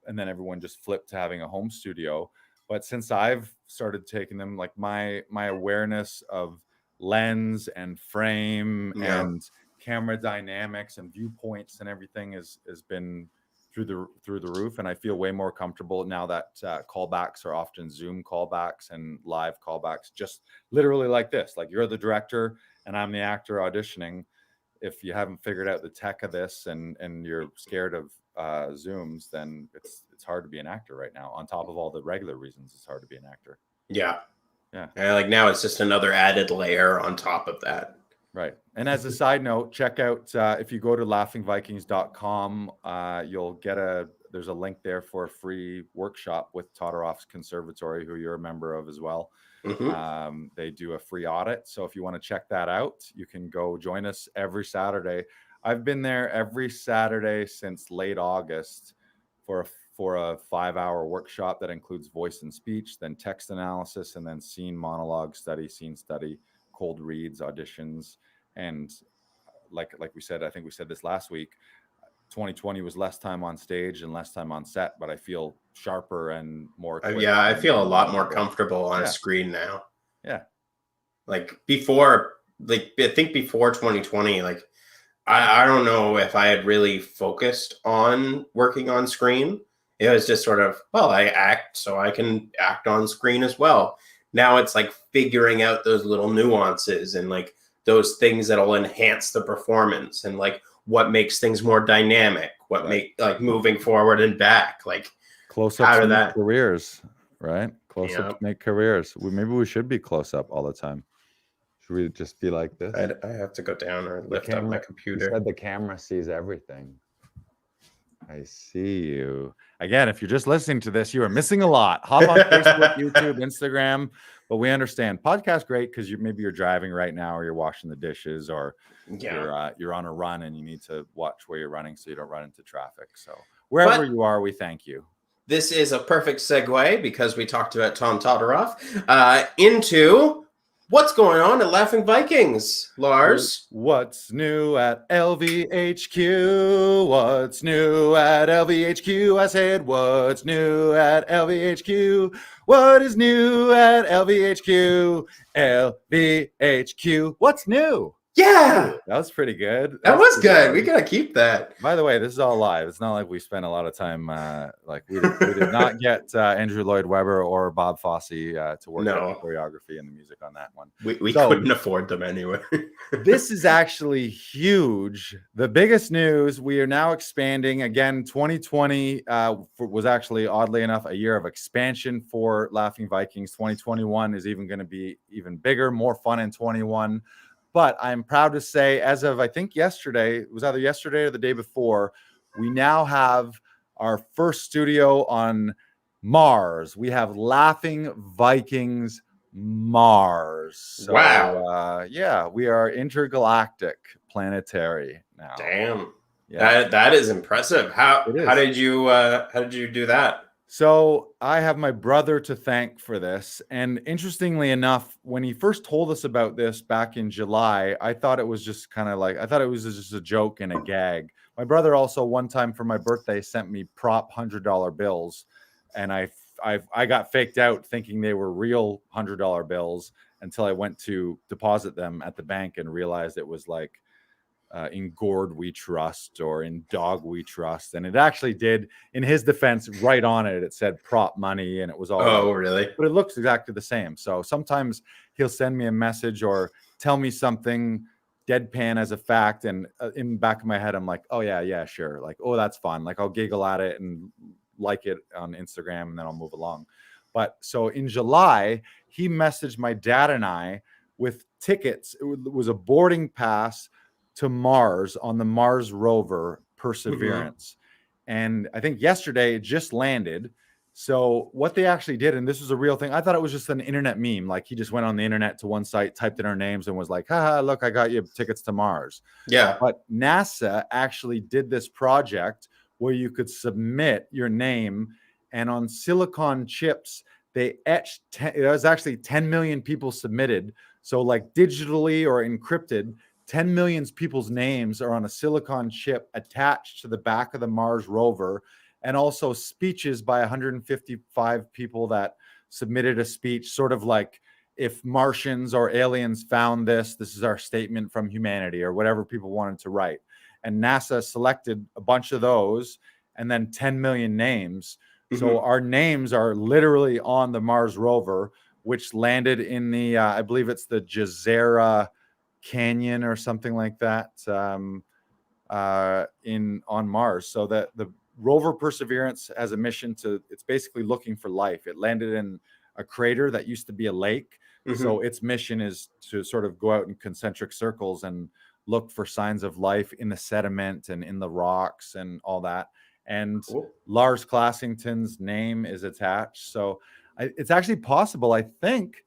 And then everyone just flipped to having a home studio. But since I've started taking them, like my awareness of lens and frame Yeah. and camera dynamics and viewpoints and everything has been through the roof, and I feel way more comfortable now that callbacks are often Zoom callbacks and live callbacks, just literally like this, like you're the director and I'm the actor auditioning. If you haven't figured out the tech of this and you're scared of Zooms, then it's hard to be an actor right now. On top of all the regular reasons, it's hard to be an actor. Yeah. Yeah, And like now it's just another added layer on top of that. right. And as a side note, check out if you go to laughingvikings.com, you'll get there's a link there for a free workshop with Todorow's Conservatory, who you're a member of as well. Hmm. They do a free audit. So if you want to check that out, you can go join us every Saturday. I've been there every Saturday since late August for for a 5-hour workshop that includes voice and speech, then text analysis, and then scene monologue study, scene study, cold reads, auditions. And like we said, I think we said this last week, 2020 was less time on stage and less time on set, but I feel sharper and more equipped. Yeah, I feel a lot more comfortable on a screen now. Yeah. Like before, like I think before 2020, like I don't know if I had really focused on working on screen. It was just sort of, well, I act, so I can act on screen as well. Now it's like figuring out those little nuances and like those things that'll enhance the performance and like what makes things more dynamic, what make like moving forward and back, like close-ups make careers, right? Close-ups make careers. Maybe we should be close-up all the time. Should we just be like this? I have to go down or lift up my computer. You said the camera sees everything. I see you. Again, if you're just listening to this, you are missing a lot. Hop on Facebook, YouTube, Instagram. But we understand. Podcast great because maybe you're driving right now, or you're washing the dishes, or you're on a run and you need to watch where you're running so you don't run into traffic. So wherever you are, we thank you. This is a perfect segue, because we talked about Tom Todorov, into what's going on at Laughing Vikings, Lars? What's new at LVHQ? What's new at LVHQ? I said, what's new at LVHQ? What is new at LVHQ? LVHQ. What's new? Yeah, that was pretty good. That was good. We gotta keep that. By the way, this is all live. It's not like we spent a lot of time. We did not get Andrew Lloyd Webber or Bob Fosse to work on the choreography and the music on that one. We couldn't afford them anyway. This is actually huge. The biggest news: we are now expanding again. 2020 was actually, oddly enough, a year of expansion for Laughing Vikings. 2021 is even going to be even bigger, more fun in 21. But I'm proud to say, as of, I think yesterday, it was either yesterday or the day before, we now have our first studio on Mars. We have Laughing Vikings Mars. So, wow. Yeah, we are intergalactic planetary now. Damn. Yeah. That is impressive. How did you do that? So I have my brother to thank for this. And interestingly enough, when he first told us about this back in July, I thought it was just kind of like, I thought it was just a joke and a gag. My brother also one time for my birthday sent me prop $100 bills. And I got faked out thinking they were real $100 bills until I went to deposit them at the bank and realized it was like, in gourd we trust, or in dog we trust. And it actually did, in his defense, right on it said prop money, and it was all really, but it looks exactly the same. So sometimes he'll send me a message or tell me something deadpan as a fact, and in the back of my head I'm like, oh yeah, sure, like, oh, that's fun, like I'll giggle at it and like it on Instagram, and then I'll move along. But so in July he messaged my dad and I with tickets. It was a boarding pass to Mars on the Mars rover Perseverance. And I think yesterday it just landed. So what they actually did, and this was a real thing, I thought it was just an internet meme. Like he just went on the internet to one site, typed in our names, and was like, haha, look, I got you tickets to Mars. Yeah. But NASA actually did this project where you could submit your name, and on silicon chips, they etched, it was actually 10 million people submitted. So like digitally or encrypted, 10 million people's names are on a silicon chip attached to the back of the Mars rover, and also speeches by 155 people that submitted a speech, sort of like, if Martians or aliens found this is our statement from humanity, or whatever people wanted to write. And NASA selected a bunch of those, and then 10 million names. So our names are literally on the Mars rover, which landed in the, I believe it's the Jezera Canyon or something like that, on Mars. So that the rover Perseverance has a mission it's basically looking for life. It landed in a crater that used to be a lake. So its mission is to sort of go out in concentric circles and look for signs of life in the sediment and in the rocks and all that. And Lars Classington's name is attached. So it's actually possible, I think,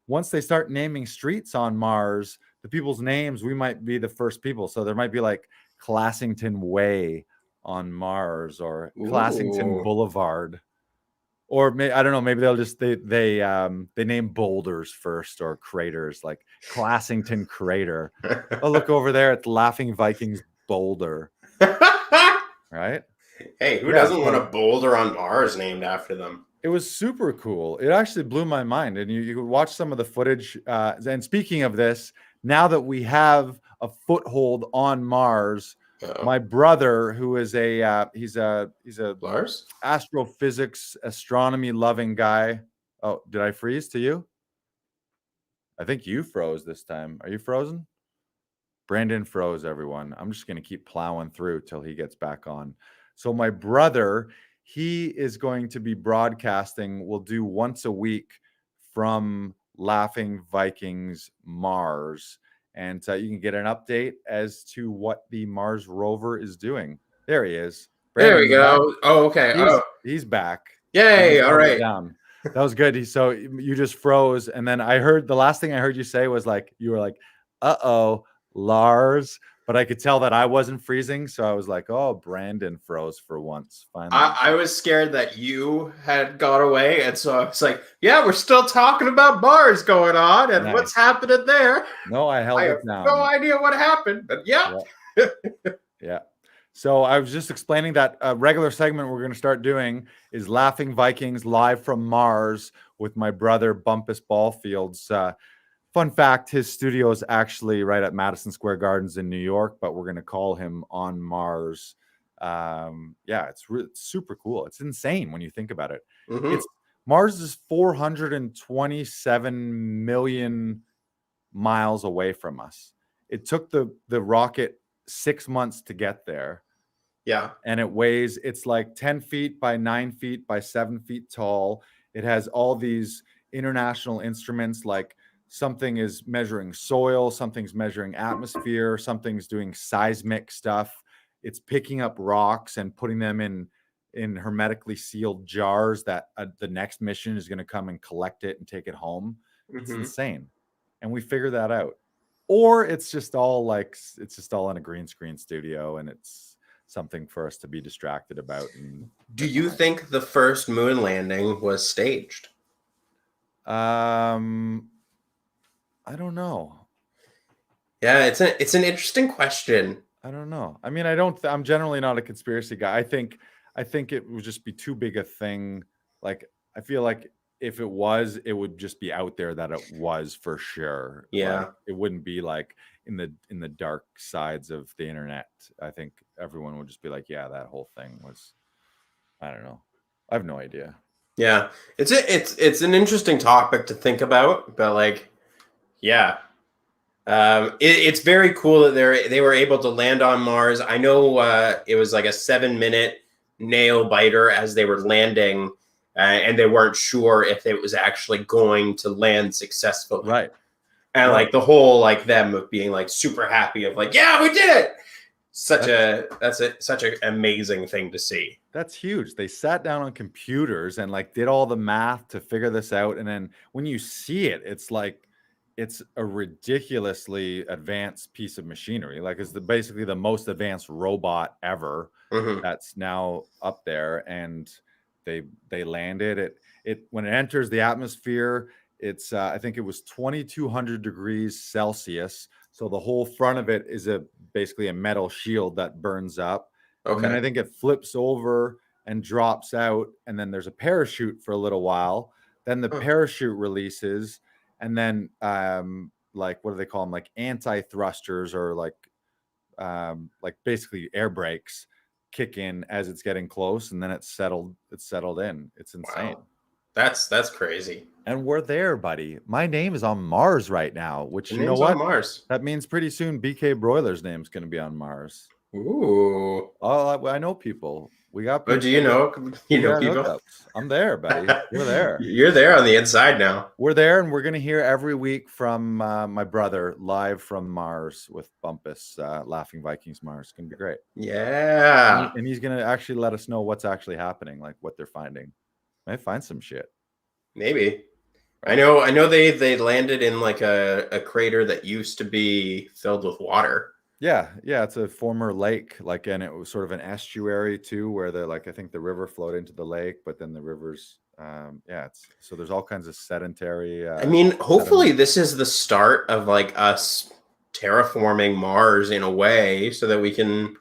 once they start naming streets on Mars, the people's names, we might be the first people. So there might be like Classington Way on Mars, or Classington Ooh. Boulevard. Or I don't know, maybe they'll just they name boulders first, or craters, like Classington Crater. Oh, look over there at Laughing Vikings Boulder, right? Hey, who Yeah, doesn't want a boulder on Mars named after them? it was super cool. It actually blew my mind. And you could watch some of the footage. And speaking of this, now that we have a foothold on Mars, Uh-oh. my brother, who is he's a Lars? astrophysics, astronomy loving guy. Oh, did I freeze to you? I think you froze this time. Are you frozen? Brandon froze, everyone. I'm just going to keep plowing through till he gets back on. So my brother, he is going to be broadcasting. We'll do once a week from Laughing Vikings Mars. And you can get an update as to what the Mars rover is doing. There he is. Brandon, there we you back? go. Oh, okay. He's back. Yay. All right. Down. That was good. So you just froze. And then I heard the last thing I heard you say was like, you were like, uh-oh, Lars. But I could tell that I wasn't freezing. So I was like, oh, Brandon froze for once. Finally. I was scared that you had got away. And so I was like, yeah, we're still talking about Mars going on and what's happening there. No, I held it down. No idea what happened. But yeah. Yeah. So I was just explaining that a regular segment we're going to start doing is Laughing Vikings live from Mars with my brother Bumpus Ballfields. Fun fact, his studio is actually right at Madison Square Gardens in New York, but we're going to call him on Mars. It's super cool. It's insane when you think about it. Mm-hmm. Mars is 427 million miles away from us. It took the rocket 6 months to get there. Yeah. And it's like 10 feet by 9 feet by 7 feet tall. It has all these international instruments, like something is measuring soil, something's measuring atmosphere, something's doing seismic stuff. It's picking up rocks and putting them in hermetically sealed jars that the next mission is going to come and collect it and take it home. Mm-hmm. It's insane. And we figure that out. Or it's just all in a green screen studio, and it's something for us to be distracted about. Do you think the first moon landing was staged? I don't know. Yeah, it's an interesting question. I don't know. I mean, I'm generally not a conspiracy guy. I think it would just be too big a thing. Like, I feel like if it was, it would just be out there that it was for sure. Yeah. Like, it wouldn't be like in the dark sides of the internet. I think everyone would just be like, yeah, that whole thing was, I don't know. I have no idea. Yeah. It's an interesting topic to think about, but like, yeah. It's very cool that they were able to land on Mars. I know it was like a 7-minute nail biter as they were landing, and they weren't sure if it was actually going to land successfully. Right. And like the whole like them being like super happy of like, yeah, we did it. Such an amazing thing to see. That's huge. They sat down on computers and like did all the math to figure this out. And then when you see it, it's like, it's a ridiculously advanced piece of machinery. Like, it's basically the most advanced robot ever. Mm-hmm. That's now up there, and they landed it. When it enters the atmosphere, it's I think it was 2,200 degrees Celsius. So the whole front of it is basically a metal shield that burns up. Okay. And then I think it flips over and drops out, and then there's a parachute for a little while. Then the parachute releases. And then, like, what do they call them? Like anti-thrusters, or like basically air brakes kick in as it's getting close, and then it's settled in. It's insane. Wow. That's crazy. And we're there, buddy. My name is on Mars right now, which, you know what? On Mars. That means pretty soon BK Broiler's name's going to be on Mars. Ooh. Oh, I know people. We got. But do you know people? Hookups. I'm there, buddy. We're there. You're there on the inside now. We're there, and we're going to hear every week from my brother live from Mars with Bumpus, Laughing Vikings Mars. It's going to be great. Yeah. And he's going to actually let us know what's actually happening, like what they're finding. Might find some shit. Maybe. I know they landed in like a crater that used to be filled with water. Yeah, it's a former lake, like, and it was sort of an estuary too, where I think the river flowed into the lake, but then the rivers, it's so there's all kinds of sedentary. I mean, hopefully Sediment. this is the start of like us terraforming Mars in a way so that we can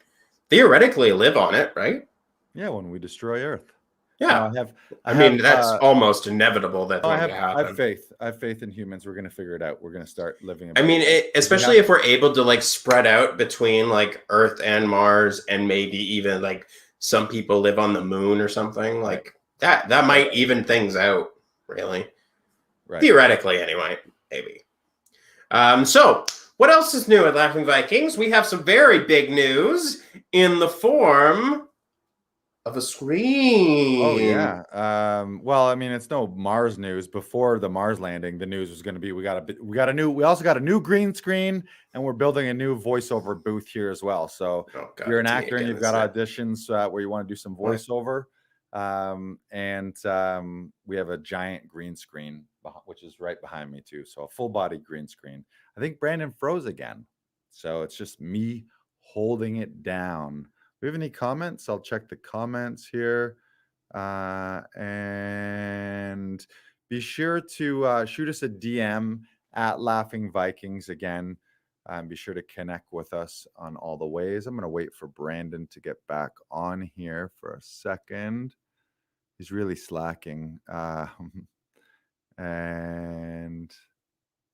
theoretically live on it, right? Yeah, when we destroy Earth. No, Yeah. I I have, mean, that's almost inevitable that's no, going to I have happen. faith. I have faith in humans. We're gonna figure it out. We're gonna start living a I better mean, life. especially if we're able to like spread out between like Earth and Mars, and maybe even like some people live on the moon or something Right. like that might even things out, really. Right. Theoretically, anyway, maybe. So, what else is new at Laughing Vikings? We have some very big news in the form of a screen. Oh yeah. Well, I mean, it's no Mars news. Before the Mars landing, the news was going to be we also got a new green screen, and we're building a new voiceover booth here as well. So Oh, if you're God, an actor and you've got auditions where you want to do some What? voiceover, we have a giant green screen which is right behind me too. So a full body green screen. I think Brandon froze again, so it's just me holding it down. Do we have any comments? I'll check the comments here. And be sure to shoot us a DM at Laughing Vikings again. Be sure to connect with us on all the ways. I'm going to wait for Brandon to get back on here for a second. He's really slacking. And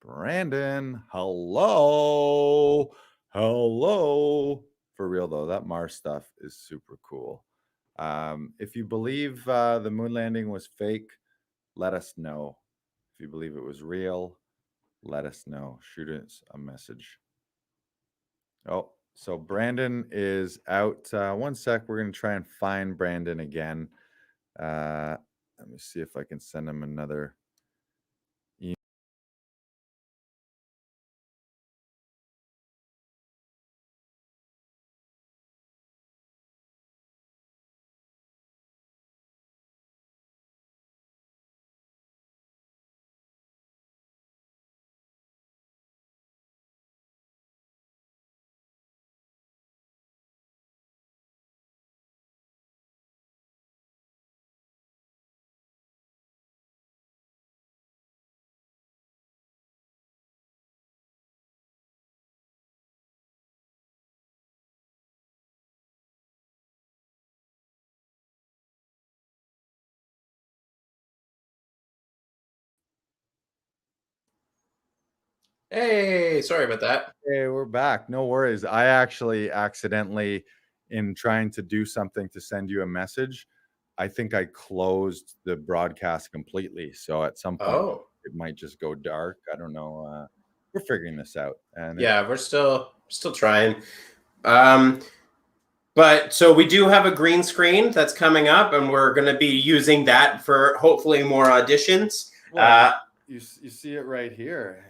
Brandon, hello. For real though, that Mars stuff is super cool. If you believe the moon landing was fake, let us know. If you believe it was real, let us know. Shoot us a message. Oh, so Brandon is out. One sec. We're going to try and find Brandon again. Let me see if I can send him another email. Hey, sorry about that. Hey, we're back. No worries. I actually accidentally, in trying to do something to send you a message, I think I closed the broadcast completely. So at some point, Oh, it might just go dark. I don't know. We're figuring this out. And yeah, we're still trying. But so we do have a green screen that's coming up, and we're going to be using that for hopefully more auditions. well, you see it right here.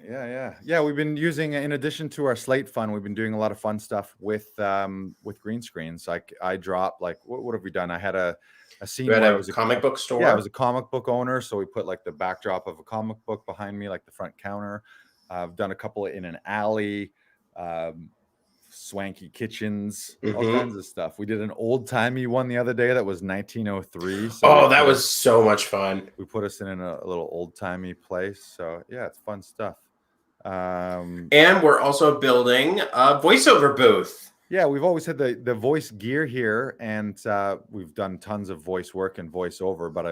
Yeah. We've been using, in addition to our Slate Fun, we've been doing a lot of fun stuff with green screens. Like I dropped, like what have we done? I had a scene We had where it a was comic book store. Yeah, it was a comic book owner. So we put like the backdrop of a comic book behind me, like the front counter. I've done a couple in an alley, swanky kitchens, all kinds of stuff. We did an old timey one the other day that was 1903. So that was so much fun. We put us in a little old timey place. So yeah, it's fun stuff. And we're also building a voiceover booth. Yeah, we've always had the voice gear here, and we've done tons of voice work and voiceover. But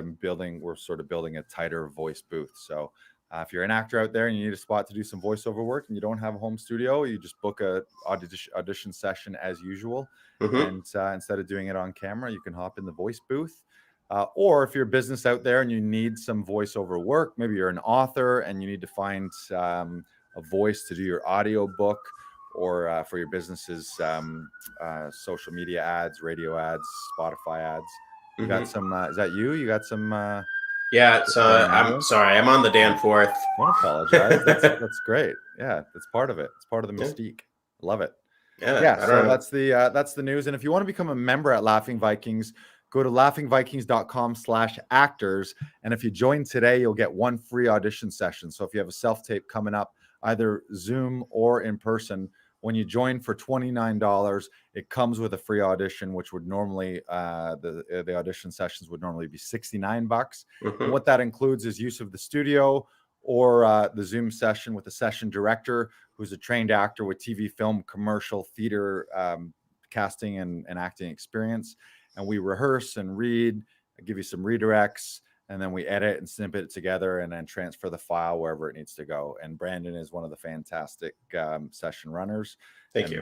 we're sort of building a tighter voice booth. So if you're an actor out there and you need a spot to do some voiceover work, and you don't have a home studio, you just book a audition session as usual. And instead of doing it on camera, you can hop in the voice booth. Or if you're a business out there and you need some voiceover work, maybe you're an author and you need to find a voice to do your audio book, or for your business's social media ads, radio ads, Spotify ads. You got some, is that you? You got some? Yeah, I'm sorry. I'm on the Danforth. Don't apologize. That's great. Yeah, that's part of it. It's part of the mystique. Love it. Yeah, so that's the news. And if you want to become a member at Laughing Vikings, go to laughingvikings.com/actors. And if you join today, you'll get one free audition session. So if you have a self-tape coming up, either Zoom or in person, When you join for $29, it comes with a free audition, which would normally the audition sessions would normally be $69. Mm-hmm. And what that includes is use of the studio or the Zoom session with a session director who's a trained actor with TV, film, commercial, theater, casting and acting experience. And we rehearse and read, give you some redirects, and then we edit and snippet it together and then transfer the file wherever it needs to go. And Brandon is one of the fantastic session runners. Thank you.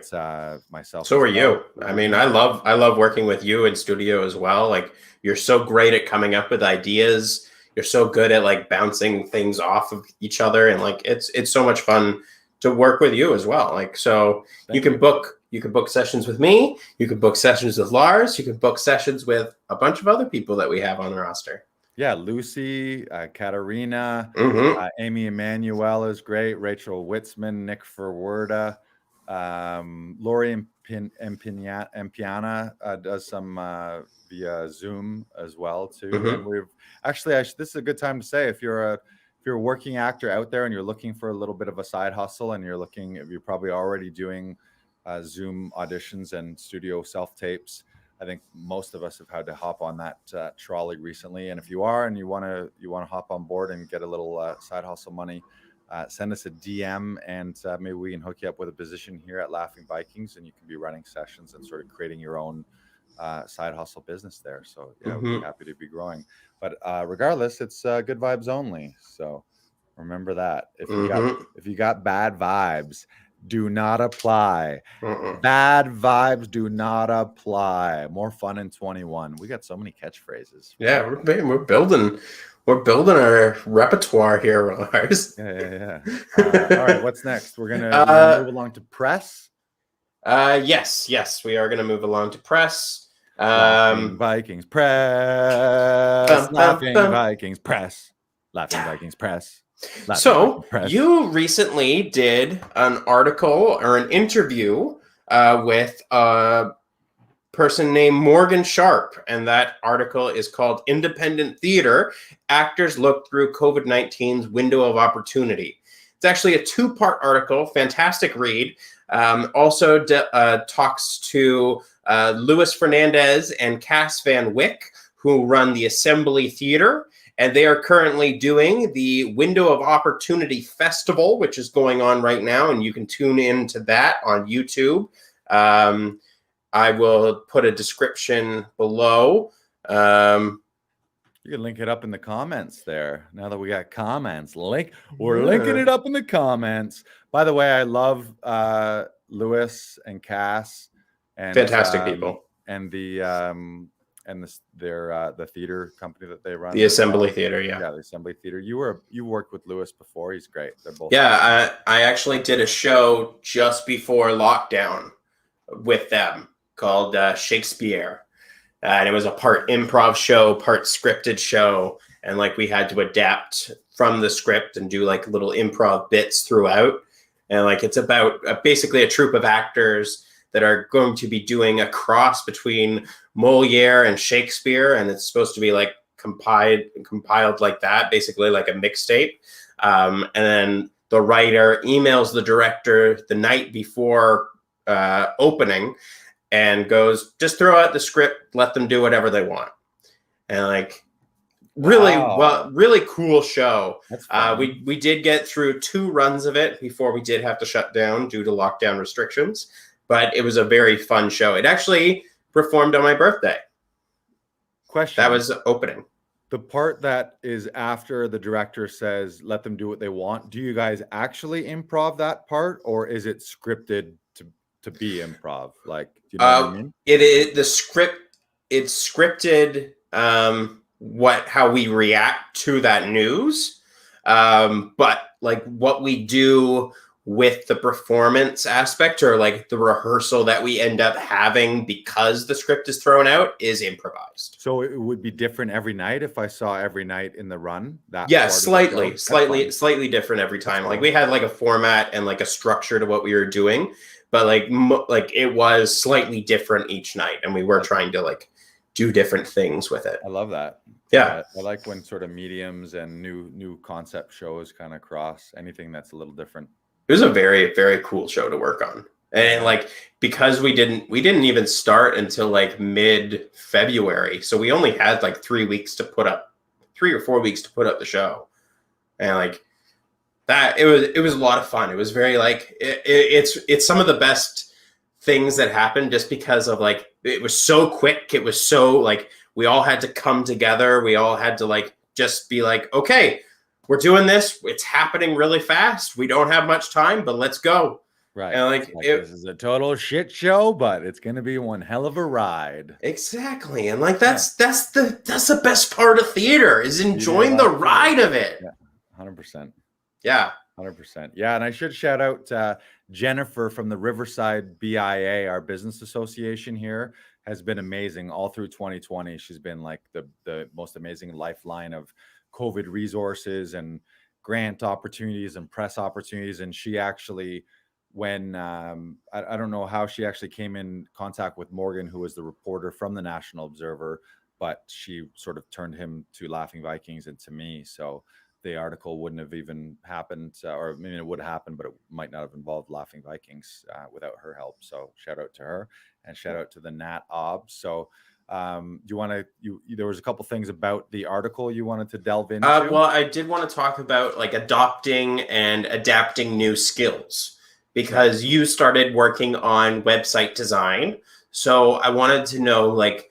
Myself. So are you. I mean, I love working with you in studio as well. Like, you're so great at coming up with ideas. You're so good at like bouncing things off of each other. And like, it's so much fun to work with you as well. Like, so you can book sessions with me. You can book sessions with Lars. You can book sessions with a bunch of other people that we have on the roster. Yeah, Lucy, Katarina, Mm-hmm. Amy Emanuel is great. Rachel Witzman, Nick Ferwerda, Lori Empiana does some via Zoom as well too. Mm-hmm. And we've actually, this is a good time to say, if you're a working actor out there and you're looking for a little bit of a side hustle, and you're probably already doing Zoom auditions and studio self tapes. I think most of us have had to hop on that trolley recently. And if you are, and you want to hop on board and get a little side hustle money, send us a DM, and maybe we can hook you up with a position here at Laughing Vikings, and you can be running sessions and sort of creating your own side hustle business there. So yeah, Mm-hmm. we'd be happy to be growing. But regardless, it's good vibes only. So remember that. If you got bad vibes, do not apply. Bad vibes do not apply. More fun in 21. We got so many catchphrases. Yeah, we're building our repertoire here, Lars. Yeah. All right, what's next? We're gonna move along to press. Yes, we are gonna move along to press. Laughing Vikings press. Laughing Vikings press. Laughing Vikings press. So you recently did an article or an interview with a person named Morgan Sharp, and that article is called "Independent Theater: Actors Look Through COVID-19's Window of Opportunity." It's actually a two-part article, fantastic read. Also talks to Louis Fernandez and Cass Van Wyck, who run the Assembly Theater. And they are currently doing the Window of Opportunity Festival, which is going on right now, and you can tune into that on YouTube. I will put a description below. You can link it up in the comments there. Now that we got comments, we're linking it up in the comments. By the way, I love Louis and Cass, and fantastic people, and the theater company that they run, the Assembly Theater. Yeah, the Assembly Theater. You worked with Louis before. He's great. They're both. Yeah, I actually did a show just before lockdown with them called Shakespeare, and it was a part improv show, part scripted show, and like we had to adapt from the script and do like little improv bits throughout, and like it's about basically a troupe of actors that are going to be doing a cross between Moliere and Shakespeare, and it's supposed to be like compiled like that, basically like a mixtape. And then the writer emails the director the night before opening and goes, just throw out the script, let them do whatever they want. And like really cool show. We did get through 2 runs of it before we did have to shut down due to lockdown restrictions. But it was a very fun show. It actually performed on my birthday. Question. That was opening. The part that is after the director says, let them do what they want. Do you guys actually improv that part, or is it scripted to be improv? Like, do you know what I mean? It's scripted how we react to that news. But like what we do with the performance aspect, or like the rehearsal that we end up having because the script is thrown out, is improvised. So it would be different every night if I saw every night in the run. Slightly different every time. Like we had like a format and like a structure to what we were doing, but like it was slightly different each night, and we were trying to like do different things with it. I love that. Yeah, I like when sort of mediums and new concept shows kind of cross. Anything that's a little different. It was a very, very cool show to work on. And like, because we didn't even start until like mid-February. So we only had like 3 weeks to put up, 3 or 4 weeks to put up the show. And like that, it was a lot of fun. It was very like, it's some of the best things that happened just because of like, it was so quick. It was so like, we all had to come together. We all had to like, just be like, okay, we're doing this. It's happening really fast. We don't have much time, but let's go. Right. And like, this is a total shit show, but it's going to be one hell of a ride. Exactly. And like, that's the best part of theater, is enjoying the ride of it. Yeah. 100%. Yeah. 100%. Yeah. And I should shout out Jennifer from the Riverside BIA, our business association here, has been amazing all through 2020. She's been like the most amazing lifeline of COVID resources and grant opportunities and press opportunities. And she actually, when I don't know how she actually came in contact with Morgan, who was the reporter from the National Observer, but she sort of turned him to Laughing Vikings and to me. So the article wouldn't have even happened, or I mean, it would happen, but it might not have involved Laughing Vikings without her help. So shout out to her, and shout out to the Nat Ob. So do you want to, there was a couple things about the article you wanted to delve into? Well, I did want to talk about like adopting and adapting new skills, because you started working on website design. So I wanted to know like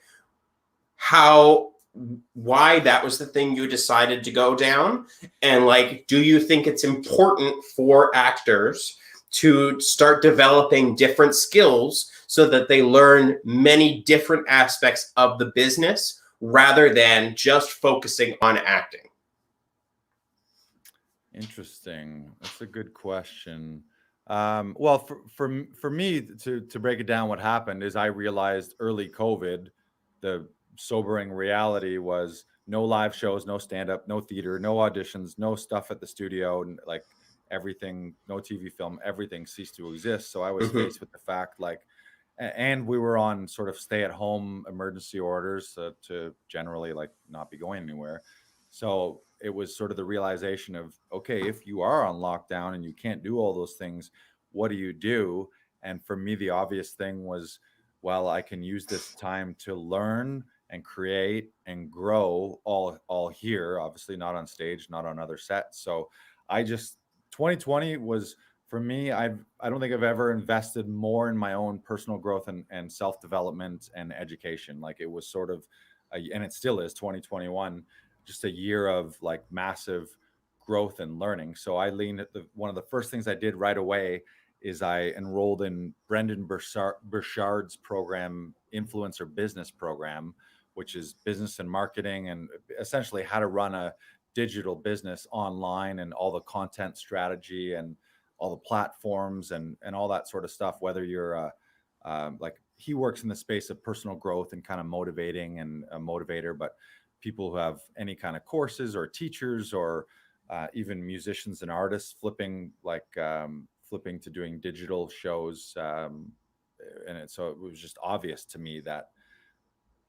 why that was the thing you decided to go down. And like, do you think it's important for actors to start developing different skills so that they learn many different aspects of the business rather than just focusing on acting? Interesting. That's a good question. Well, for me to break it down, what happened is I realized early COVID, the sobering reality was no live shows, no stand-up, no theater, no auditions, no stuff at the studio, and like everything, no TV film, everything ceased to exist. So I was faced with the fact, like, and we were on sort of stay-at-home emergency orders to generally like not be going anywhere. So it was sort of the realization of, okay, if you are on lockdown and you can't do all those things, what do you do? And for me, the obvious thing was, well, I can use this time to learn and create and grow all here, obviously not on stage, not on other sets. So 2020 was, for me, I don't think I've ever invested more in my own personal growth and self-development and education. Like, it was sort of, and it still is, 2021, just a year of like massive growth and learning. So I leaned at one of the first things I did right away is I enrolled in Brendan Burchard's program, Influencer Business Program, which is business and marketing and essentially how to run a digital business online and all the content strategy and all the platforms and all that sort of stuff. Whether you're like, he works in the space of personal growth and kind of motivating and a motivator, but people who have any kind of courses or teachers or even musicians and artists flipping to doing digital shows. So it was just obvious to me that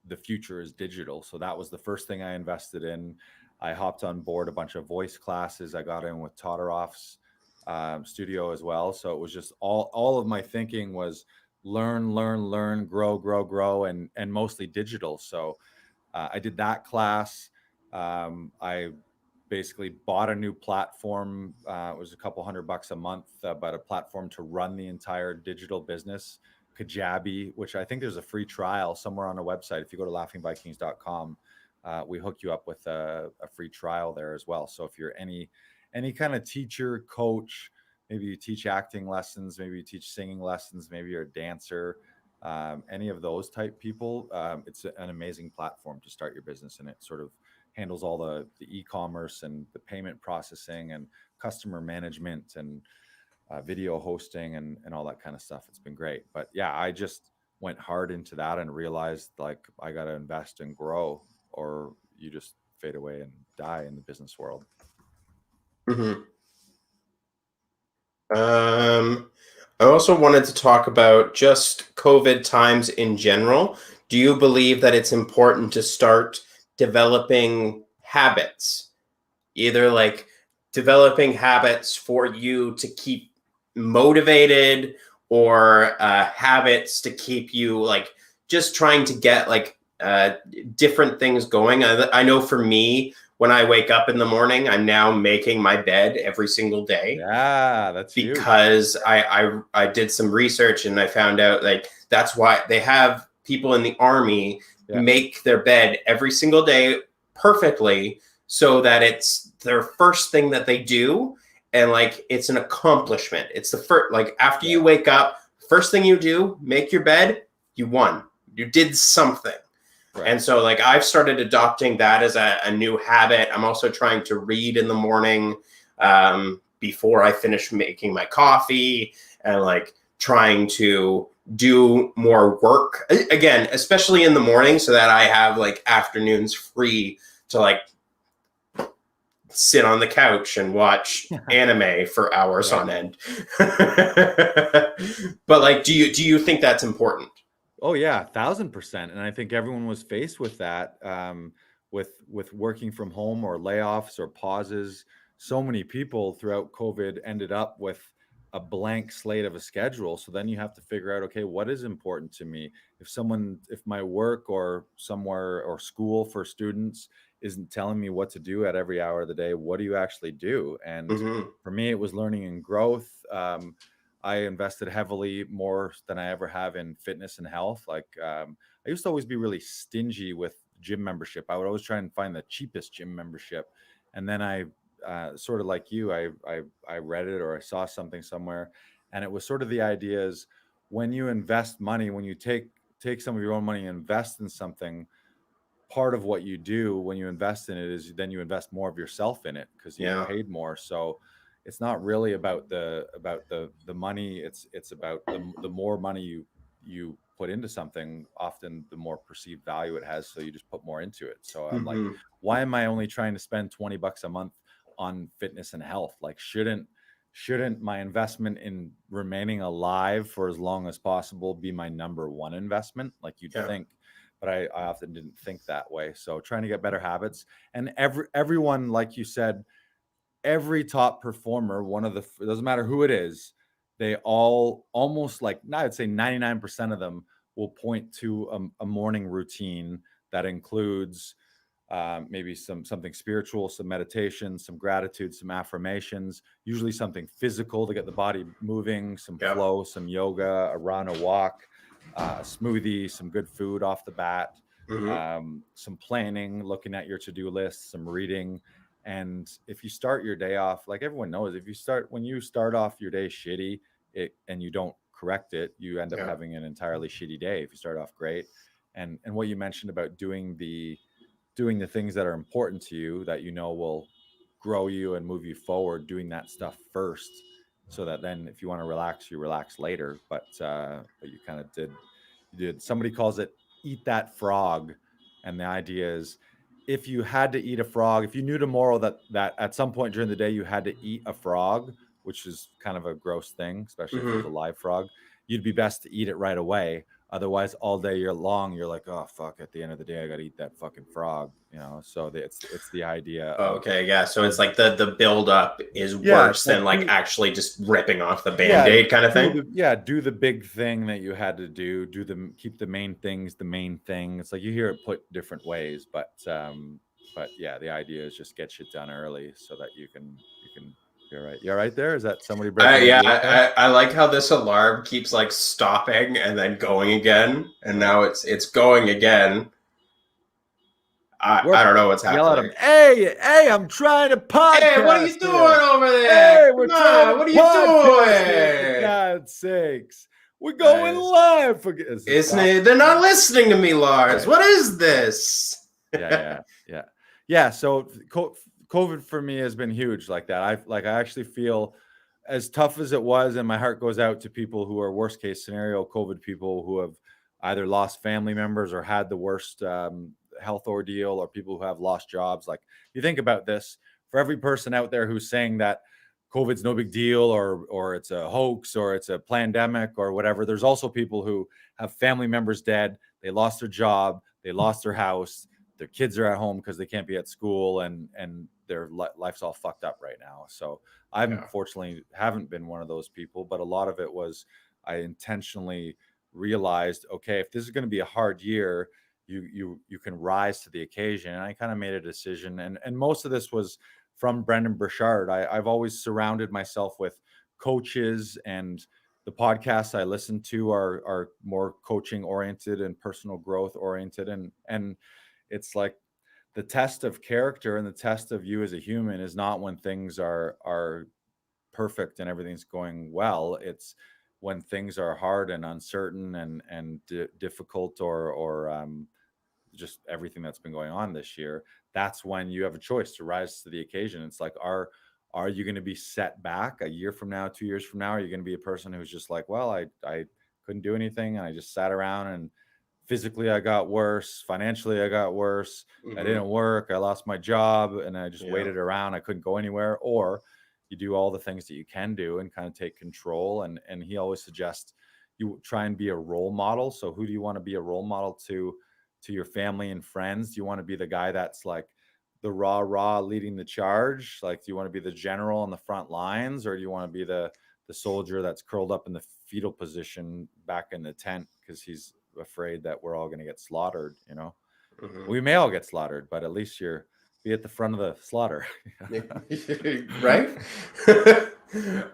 the future is digital. So that was the first thing I invested in. I hopped on board a bunch of voice classes. I got in with Todoroff's studio as well. So it was just all of my thinking was learn, grow, and mostly digital. So I did that class. I basically bought a new platform. It was a couple $100 a month, but a platform to run the entire digital business. Kajabi, which I think there's a free trial somewhere on our website. If you go to laughingvikings.com, we hook you up with a free trial there as well. So if you're any kind of teacher, coach, maybe you teach acting lessons, maybe you teach singing lessons, maybe you're a dancer, any of those type people, it's an amazing platform to start your business. And it sort of handles all the e-commerce and the payment processing and customer management and video hosting and all that kind of stuff. It's been great. But yeah, I just went hard into that and realized like I got to invest and grow, or you just fade away and die in the business world. I also wanted to talk about just COVID times in general. Do you believe that it's important to start developing habits, either like developing habits for you to keep motivated or habits to keep you like just trying to get like different things going? I know for me, when I wake up in the morning, I'm now making my bed every single day. Yeah, that's huge. Because I did some research and I found out like that's why they have people in the army make their bed every single day perfectly, so that it's their first thing that they do, and like it's an accomplishment. It's the first, like after you wake up, first thing you do, make your bed, you won. You did something. Right. And so like I've started adopting that as a new habit. I'm also trying to read in the morning before I finish making my coffee, and like trying to do more work again, especially in the morning, so that I have like afternoons free to like sit on the couch and watch anime for hours on end. But like, do you think that's important? Oh yeah, 1,000%. And I think everyone was faced with that, with working from home or layoffs or pauses. So many people throughout COVID ended up with a blank slate of a schedule. So then you have to figure out, okay, what is important to me? If my work or somewhere or school for students isn't telling me what to do at every hour of the day, what do you actually do? And for me, it was learning and growth. I invested heavily, more than I ever have, in fitness and health. Like I used to always be really stingy with gym membership. I would always try and find the cheapest gym membership. And then I sort of like you, I read it or I saw something somewhere, and it was sort of the idea is when you invest money, when you take some of your own money and invest in something, part of what you do when you invest in it is then you invest more of yourself in it because you get paid more. So it's not really about the money. It's about the more money you put into something, often the more perceived value it has. So you just put more into it. So I'm like, why am I only trying to spend $20 a month on fitness and health? Like, shouldn't my investment in remaining alive for as long as possible be my number one investment? Like you'd think. But I often didn't think that way. So trying to get better habits, and everyone, like you said, every top performer, it doesn't matter who it is, they all almost like, I'd say 99% of them will point to a morning routine that includes maybe something spiritual, some meditation, some gratitude, some affirmations, usually something physical to get the body moving, some flow, some yoga, a run, a walk, a smoothie, some good food off the bat, some planning, looking at your to-do list, some reading. And if you start your day off, like everyone knows, when you start off your day shitty, and you don't correct it, you end up having an entirely shitty day. If you start off great, and what you mentioned about doing the things that are important to you, that you know will grow you and move you forward, doing that stuff first, so that then if you want to relax, you relax later. But you kind of did. Somebody calls it eat that frog, and the idea is, if you had to eat a frog, if you knew tomorrow that at some point during the day you had to eat a frog, which is kind of a gross thing, especially if it was a live frog, you'd be best to eat it right away. Otherwise, all day long, you're like, oh fuck! At the end of the day, I got to eat that fucking frog, So it's the idea. So it's like the build up is worse than like actually just ripping off the Band-Aid kind of thing. Do the big thing that you had to do. Keep the main things the main thing. It's like you hear it put different ways, but yeah, the idea is just get shit done early so that you can. You're right. You're right there. Is that somebody breaking? I like how this alarm keeps like stopping and then going again, and now it's going again. I don't know what's happening. Yell at him. Hey, I'm trying to podcast. Hey, what are you doing over there? Hey, what are you doing? For God's sakes. We're going live. They're not listening to me, Lars. What is this? Yeah. So COVID for me has been huge like that. I actually feel, as tough as it was, and my heart goes out to people who are worst case scenario COVID people who have either lost family members or had the worst health ordeal, or people who have lost jobs. Like, you think about this, for every person out there who's saying that COVID's no big deal, or it's a hoax, or it's a pandemic, or whatever, there's also people who have family members dead, they lost their job, they lost their house, their kids are at home because they can't be at school, and their life's all fucked up right now. So I unfortunately haven't been one of those people, but a lot of it was I intentionally realized, okay, if this is going to be a hard year, you can rise to the occasion. And I kind of made a decision, and most of this was from Brendan Burchard. I've always surrounded myself with coaches, and the podcasts I listen to are more coaching oriented and personal growth oriented, and it's like the test of character and the test of you as a human is not when things are perfect and everything's going well. It's when things are hard and uncertain and difficult, or just everything that's been going on this year. That's when you have a choice to rise to the occasion. It's like, are you going to be set back a year from now, 2 years from now? Are you going to be a person who's just like, well, I couldn't do anything, and I just sat around, and physically I got worse, financially I got worse, I didn't work, I lost my job, and I just waited around, I couldn't go anywhere? Or you do all the things that you can do and kind of take control. And he always suggests you try and be a role model. So who do you want to be a role model to your family and friends? Do you want to be the guy that's like the rah leading the charge? Like, do you want to be the general on the front lines, or do you want to be the soldier that's curled up in the fetal position back in the tent because he's afraid that we're all going to get slaughtered? We may all get slaughtered, but at least you're be at the front of the slaughter. Right?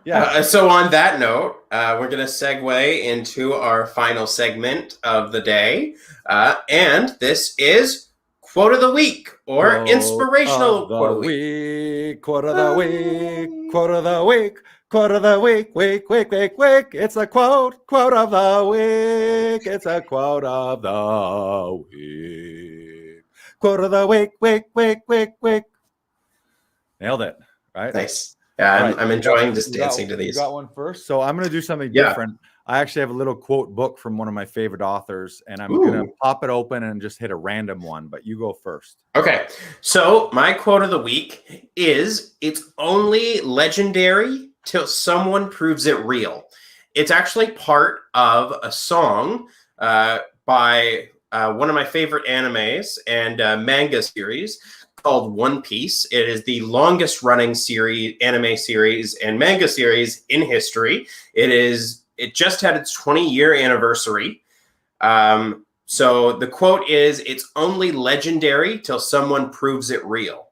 Yeah. So on that note, we're going to segue into our final segment of the day. And this is Quote of the Week, or Inspirational Quote of the Week. Quote of the week, quote of the week, quote of the week, week. It's a quote of the week. It's a quote of the week. Quote of the week. Nailed it, right? Nice. Yeah, I'm enjoying just dancing to these. You got one first? So I'm going to do something different. I actually have a little quote book from one of my favorite authors, and I'm going to pop it open and just hit a random one, but you go first. Okay. So my quote of the week is, "It's only legendary till someone proves it real." It's actually part of a song by one of my favorite animes and manga series called One Piece. It is the longest running anime series and manga series in history. It just had its 20-year anniversary. So the quote is, "It's only legendary till someone proves it real."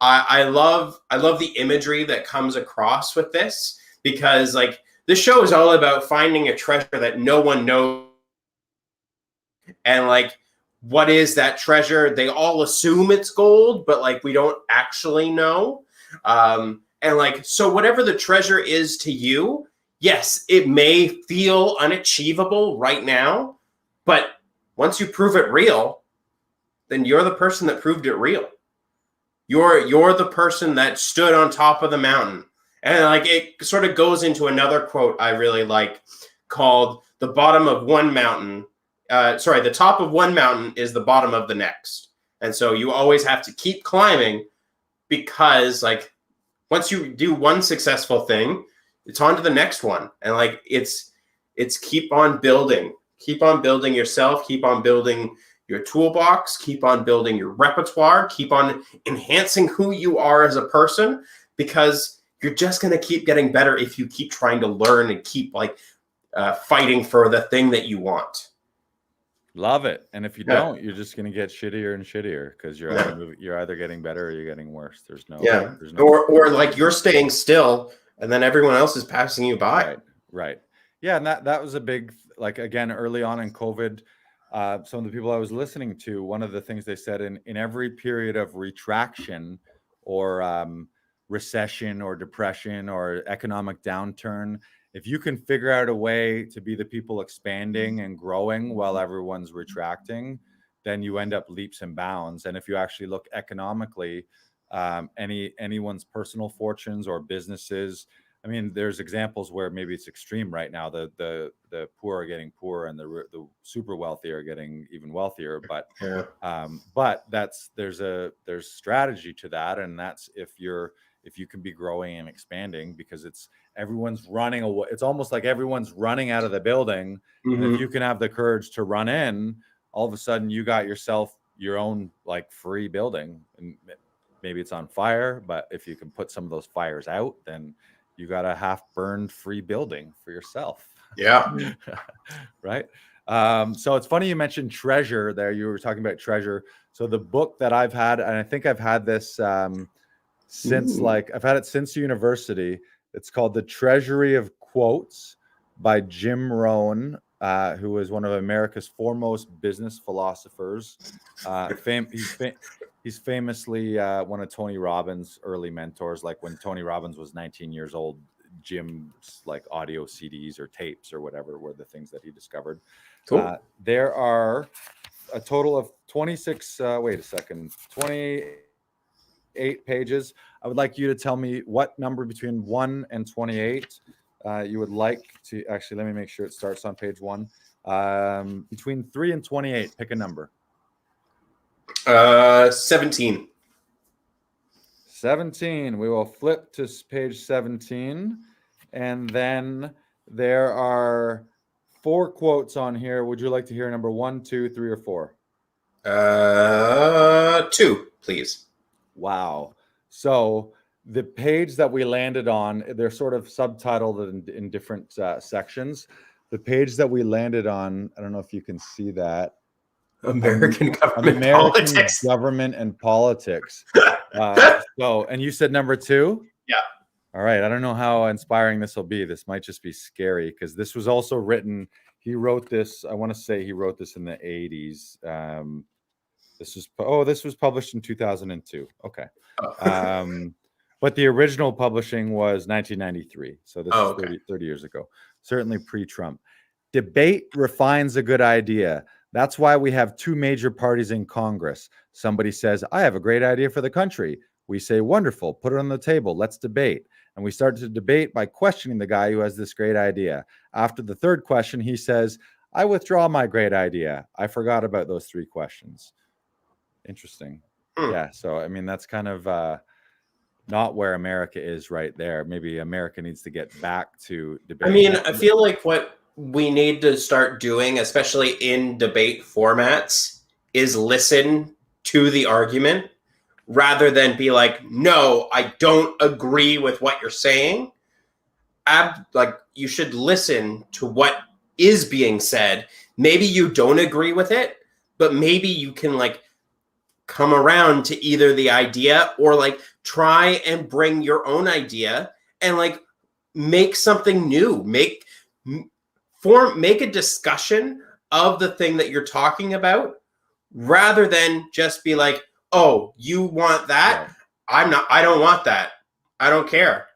I love the imagery that comes across with this, because like the show is all about finding a treasure that no one knows. And like, what is that treasure? They all assume it's gold, but like we don't actually know. And like, so whatever the treasure is to you, yes, it may feel unachievable right now, but once you prove it real, then you're the person that proved it real. You're the person that stood on top of the mountain. And like, it sort of goes into another quote I really like called "The bottom of one mountain." The top of one mountain is the bottom of the next. And so you always have to keep climbing, because like once you do one successful thing, it's on to the next one. And like, it's keep on building yourself, keep on building your toolbox, keep on building your repertoire, keep on enhancing who you are as a person, because you're just going to keep getting better if you keep trying to learn and keep like fighting for the thing that you want. Love it. And if you don't, you're just going to get shittier and shittier, because you're either getting better or you're getting worse. There's no. Or like you're staying still, and then everyone else is passing you by. Right. Yeah, and that was a big, like, again, early on in COVID, some of the people I was listening to, one of the things they said, in every period of retraction or recession or depression or economic downturn, if you can figure out a way to be the people expanding and growing while everyone's retracting, then you end up leaps and bounds. And if you actually look economically, anyone's personal fortunes or businesses, I mean, there's examples where maybe it's extreme right now. The poor are getting poorer, and the super wealthy are getting even wealthier. But there's strategy to that, and that's if you can be growing and expanding, because everyone's running away. It's almost like everyone's running out of the building. And if you can have the courage to run in, all of a sudden you got yourself your own like free building. And maybe it's on fire, but if you can put some of those fires out, then you got a half burned free building for yourself. Yeah. Right. So it's funny you mentioned treasure there. You were talking about treasure. So the book that I've had, and I think I've had this since I've had it since university. It's called The Treasury of Quotes by Jim Rohn, who is one of America's foremost business philosophers. He's famously one of Tony Robbins' early mentors. Like when Tony Robbins was 19 years old, Jim's like audio CDs or tapes or whatever were the things that he discovered. Cool. There are a total of 26, 28 pages. I would like you to tell me what number between 1 and 28 you would like to, actually, let me make sure it starts on page 1. Between 3 and 28, pick a number. 17. 17. We will flip to page 17. And then there are 4 quotes on here. Would you like to hear number 1, 2, 3, or 4? 2, please. Wow. So the page that we landed on, they're sort of subtitled in different sections. The page that we landed on, I don't know if you can see that. American government politics. Government and politics. And you said number 2? Yeah. All right. I don't know how inspiring this will be. This might just be scary because this was also written. He wrote this. I want to say he wrote this in the 80s. This was published in 2002. Okay. But the original publishing was 1993. So this is 30 years ago. Certainly pre-Trump. Debate refines a good idea. That's why we have 2 major parties in Congress. Somebody says, I have a great idea for the country. We say, wonderful, put it on the table. Let's debate. And we start to debate by questioning the guy who has this great idea. After the 3rd question, he says, I withdraw my great idea. I forgot about those 3 questions. Interesting. Yeah. So, I mean, that's kind of not where America is right there. Maybe America needs to get back to debate. I mean, I feel like what we need to start doing, especially in debate formats, is listen to the argument rather than be like, no, I don't agree with what you're saying. You should listen to what is being said. Maybe you don't agree with it, but maybe you can come around to either the idea or try and bring your own idea and make something new. Make a discussion of the thing that you're talking about rather than just be like, oh, you want that? Right. I don't want that. I don't care.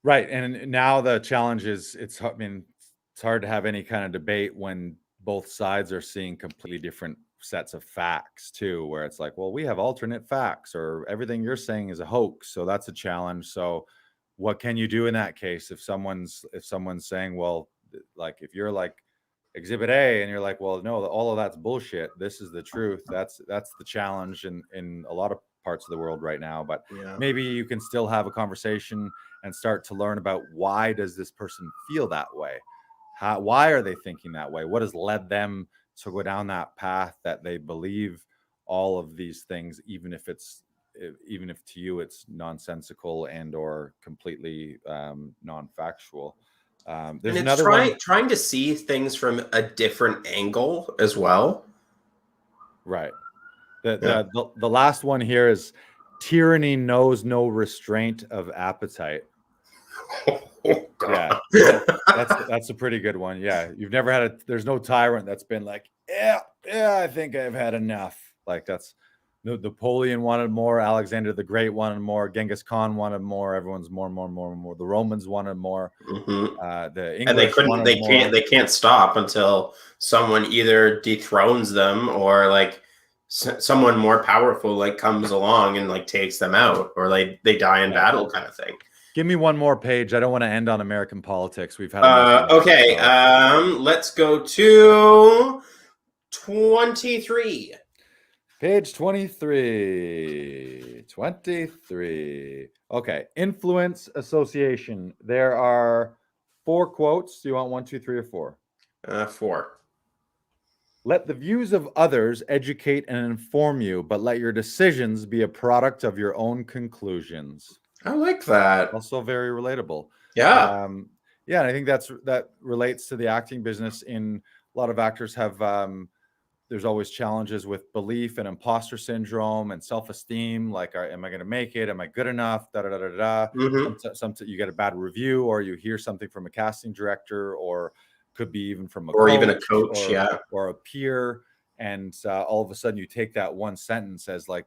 Right. And now the challenge is it's hard to have any kind of debate when both sides are seeing completely different sets of facts too, where it's like, well, we have alternate facts or everything you're saying is a hoax. So that's a challenge. So what can you do in that case? If someone's saying, well, if you're exhibit A and you're like, well, no, all of that's bullshit. This is the truth. That's the challenge in a lot of parts of the world right now. But maybe you can still have a conversation and start to learn about why does this person feel that way? Why are they thinking that way? What has led them to go down that path that they believe all of these things, even if to you it's nonsensical and or completely non-factual. There's another trying to see things from a different angle as well. Right. The last one here is tyranny knows no restraint of appetite. Yeah, that's a pretty good one. Yeah, you've never had there's no tyrant that's been like, yeah, I think I've had enough. That's Napoleon wanted more, Alexander the Great wanted more, Genghis Khan wanted more, everyone's more. The Romans wanted more. Mm-hmm. The English they can't stop until someone either dethrones them or someone more powerful comes along and takes them out, or they die in battle kind of thing. Give me one more page. I don't want to end on American politics. We've had okay. Let's go to 23. Page 23. 23. Okay. Influence association. There are 4 quotes. Do you want 1, 2, 3, or 4? 4. Let the views of others educate and inform you, but let your decisions be a product of your own conclusions. I like that. Also very relatable. Yeah. Yeah, and I think that relates to the acting business. In a lot of actors have there's always challenges with belief and imposter syndrome and self-esteem. Like, am I going to make it? Am I good enough? Da da da da da. Mm-hmm. Sometimes you get a bad review, or you hear something from a casting director, or could be even from a Or coach, even a coach, or a peer, and all of a sudden you take that one sentence as like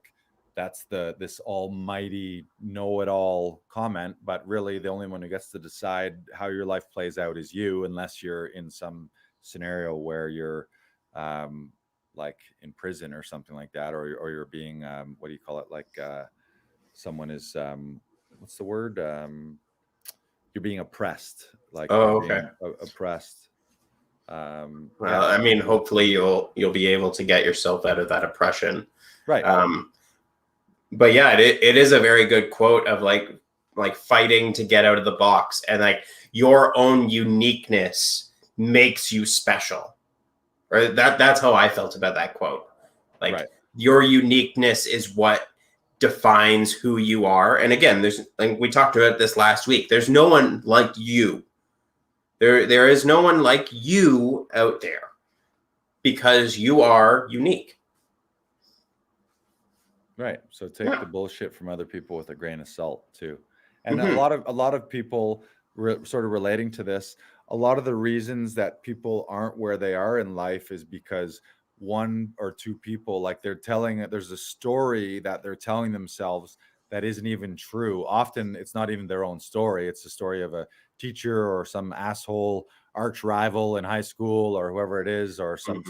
that's this almighty know-it-all comment, but really the only one who gets to decide how your life plays out is you, unless you're in some scenario where you're like in prison or something like that, or you're being what do you call it, like someone is what's the word, you're being oppressed, like Oh, you're okay. being oppressed. Well, yeah, I mean, hopefully you'll be able to get yourself out of that oppression. right. But yeah, it is a very good quote of like fighting to get out of the box, and like your own uniqueness makes you special. Or that's how I felt about that quote. Like Right. your uniqueness is what defines who you are. And again, there's, like we talked about this last week, there's no one like you. There is no one like you out there, because you are unique. Right. So take the bullshit from other people with a grain of salt too. And Mhm. a lot of people sort of relating to this, a lot of the reasons that people aren't where they are in life is because one or two people, like there's a story that they're telling themselves that isn't even true. Often it's not even their own story. It's the story of a teacher or some asshole arch rival in high school or whoever it is, or some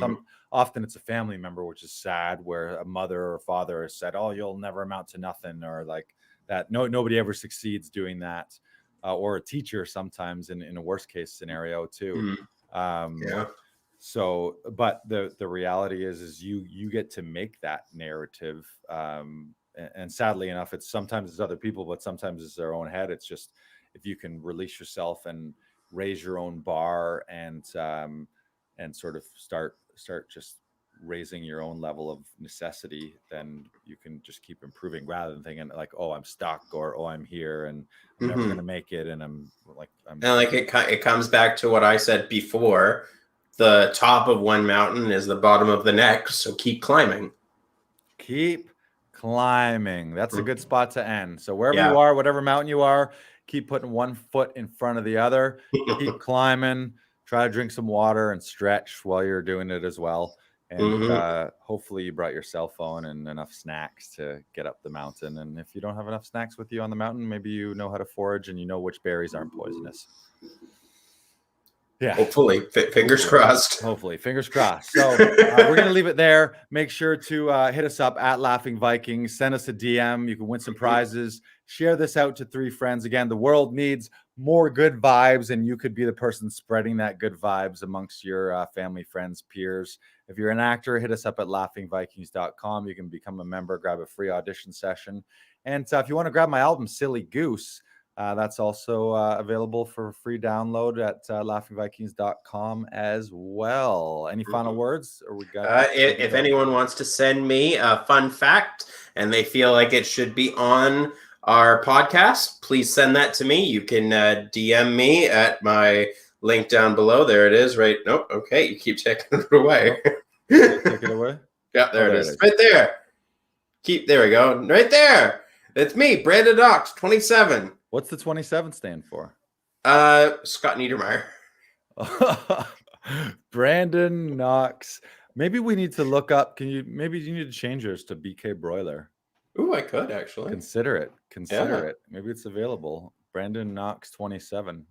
often it's a family member, which is sad, where a mother or father has said, "Oh, you'll never amount to nothing," or like that. Nobody ever succeeds doing that, or a teacher sometimes in a worst case scenario too. Yeah. So, but the reality is you get to make that narrative. And sadly enough, sometimes it's other people, but sometimes it's their own head. It's just if you can release yourself and raise your own bar and sort of start just raising your own level of necessity, then you can just keep improving rather than thinking like, oh, I'm stuck, or oh, I'm here and I'm never going to make it. And I'm and it comes back to what I said before. The top of one mountain is the bottom of the next, so keep climbing. Keep climbing. That's a good spot to end. So wherever Yeah. you are, whatever mountain you are, keep putting one foot in front of the other. Keep climbing. Try to drink some water and stretch while you're doing it as well. And hopefully you brought your cell phone and enough snacks to get up the mountain. And if you don't have enough snacks with you on the mountain, maybe you know how to forage and you know which berries aren't poisonous. Yeah. Hopefully. Fingers crossed. Hopefully. Fingers crossed. So we're going to leave it there. Make sure to hit us up at Laughing Vikings. Send us a DM. You can win some prizes. Share this out to 3 friends. Again, the world needs more good vibes, and you could be the person spreading that good vibes amongst your family, friends, peers. If you're an actor, hit us up at laughingvikings.com. You can become a member, grab a free audition session. And if you want to grab my album, Silly Goose, that's also available for free download at laughingvikings.com as well. Any final words? Or we got if anyone wants to send me a fun fact and they feel like it should be on our podcast, please send that to me. You can DM me at my link down below. There it is. Right. Nope. Okay. You keep checking it away. Take it away. Yeah, there it is. Right there. There we go. Right there. It's me, Brandon Knox, 27. What's the 27 stand for? Scott Niedermeyer. Brandon Knox. Maybe we need to look up. Maybe you need to change yours to BK Broiler. Ooh, I could actually. Consider it. It. Maybe it's available. Brandon Knox 27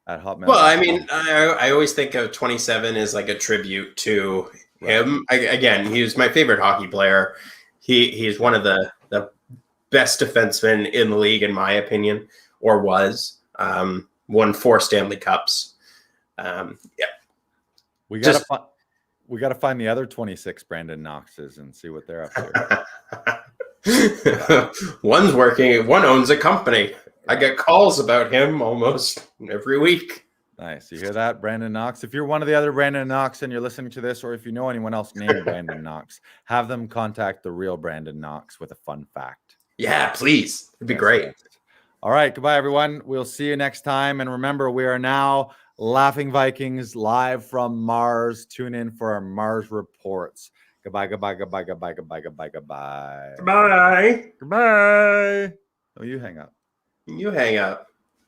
at Hotmail. Well, I mean, I always think of 27 as like a tribute to him. Again, he was my favorite hockey player. He's one of the best defensemen in the league, in my opinion, or was. Won 4 Stanley Cups. Yeah. We gotta find the other 26 Brandon Knoxes and see what they're up to. One's working. One owns a company. I get calls about him almost every week. Nice. You hear that, Brandon Knox? If you're one of the other Brandon Knox and you're listening to this, or if you know anyone else named Brandon Knox, have them contact the real Brandon Knox with a fun fact. Yeah, please. It'd be great. All right. Goodbye, everyone. We'll see you next time. And remember, we are now Laughing Vikings live from Mars. Tune in for our Mars reports. Goodbye, goodbye, goodbye, goodbye, goodbye, goodbye, goodbye. Bye. Goodbye. Oh, you hang up. You hang up.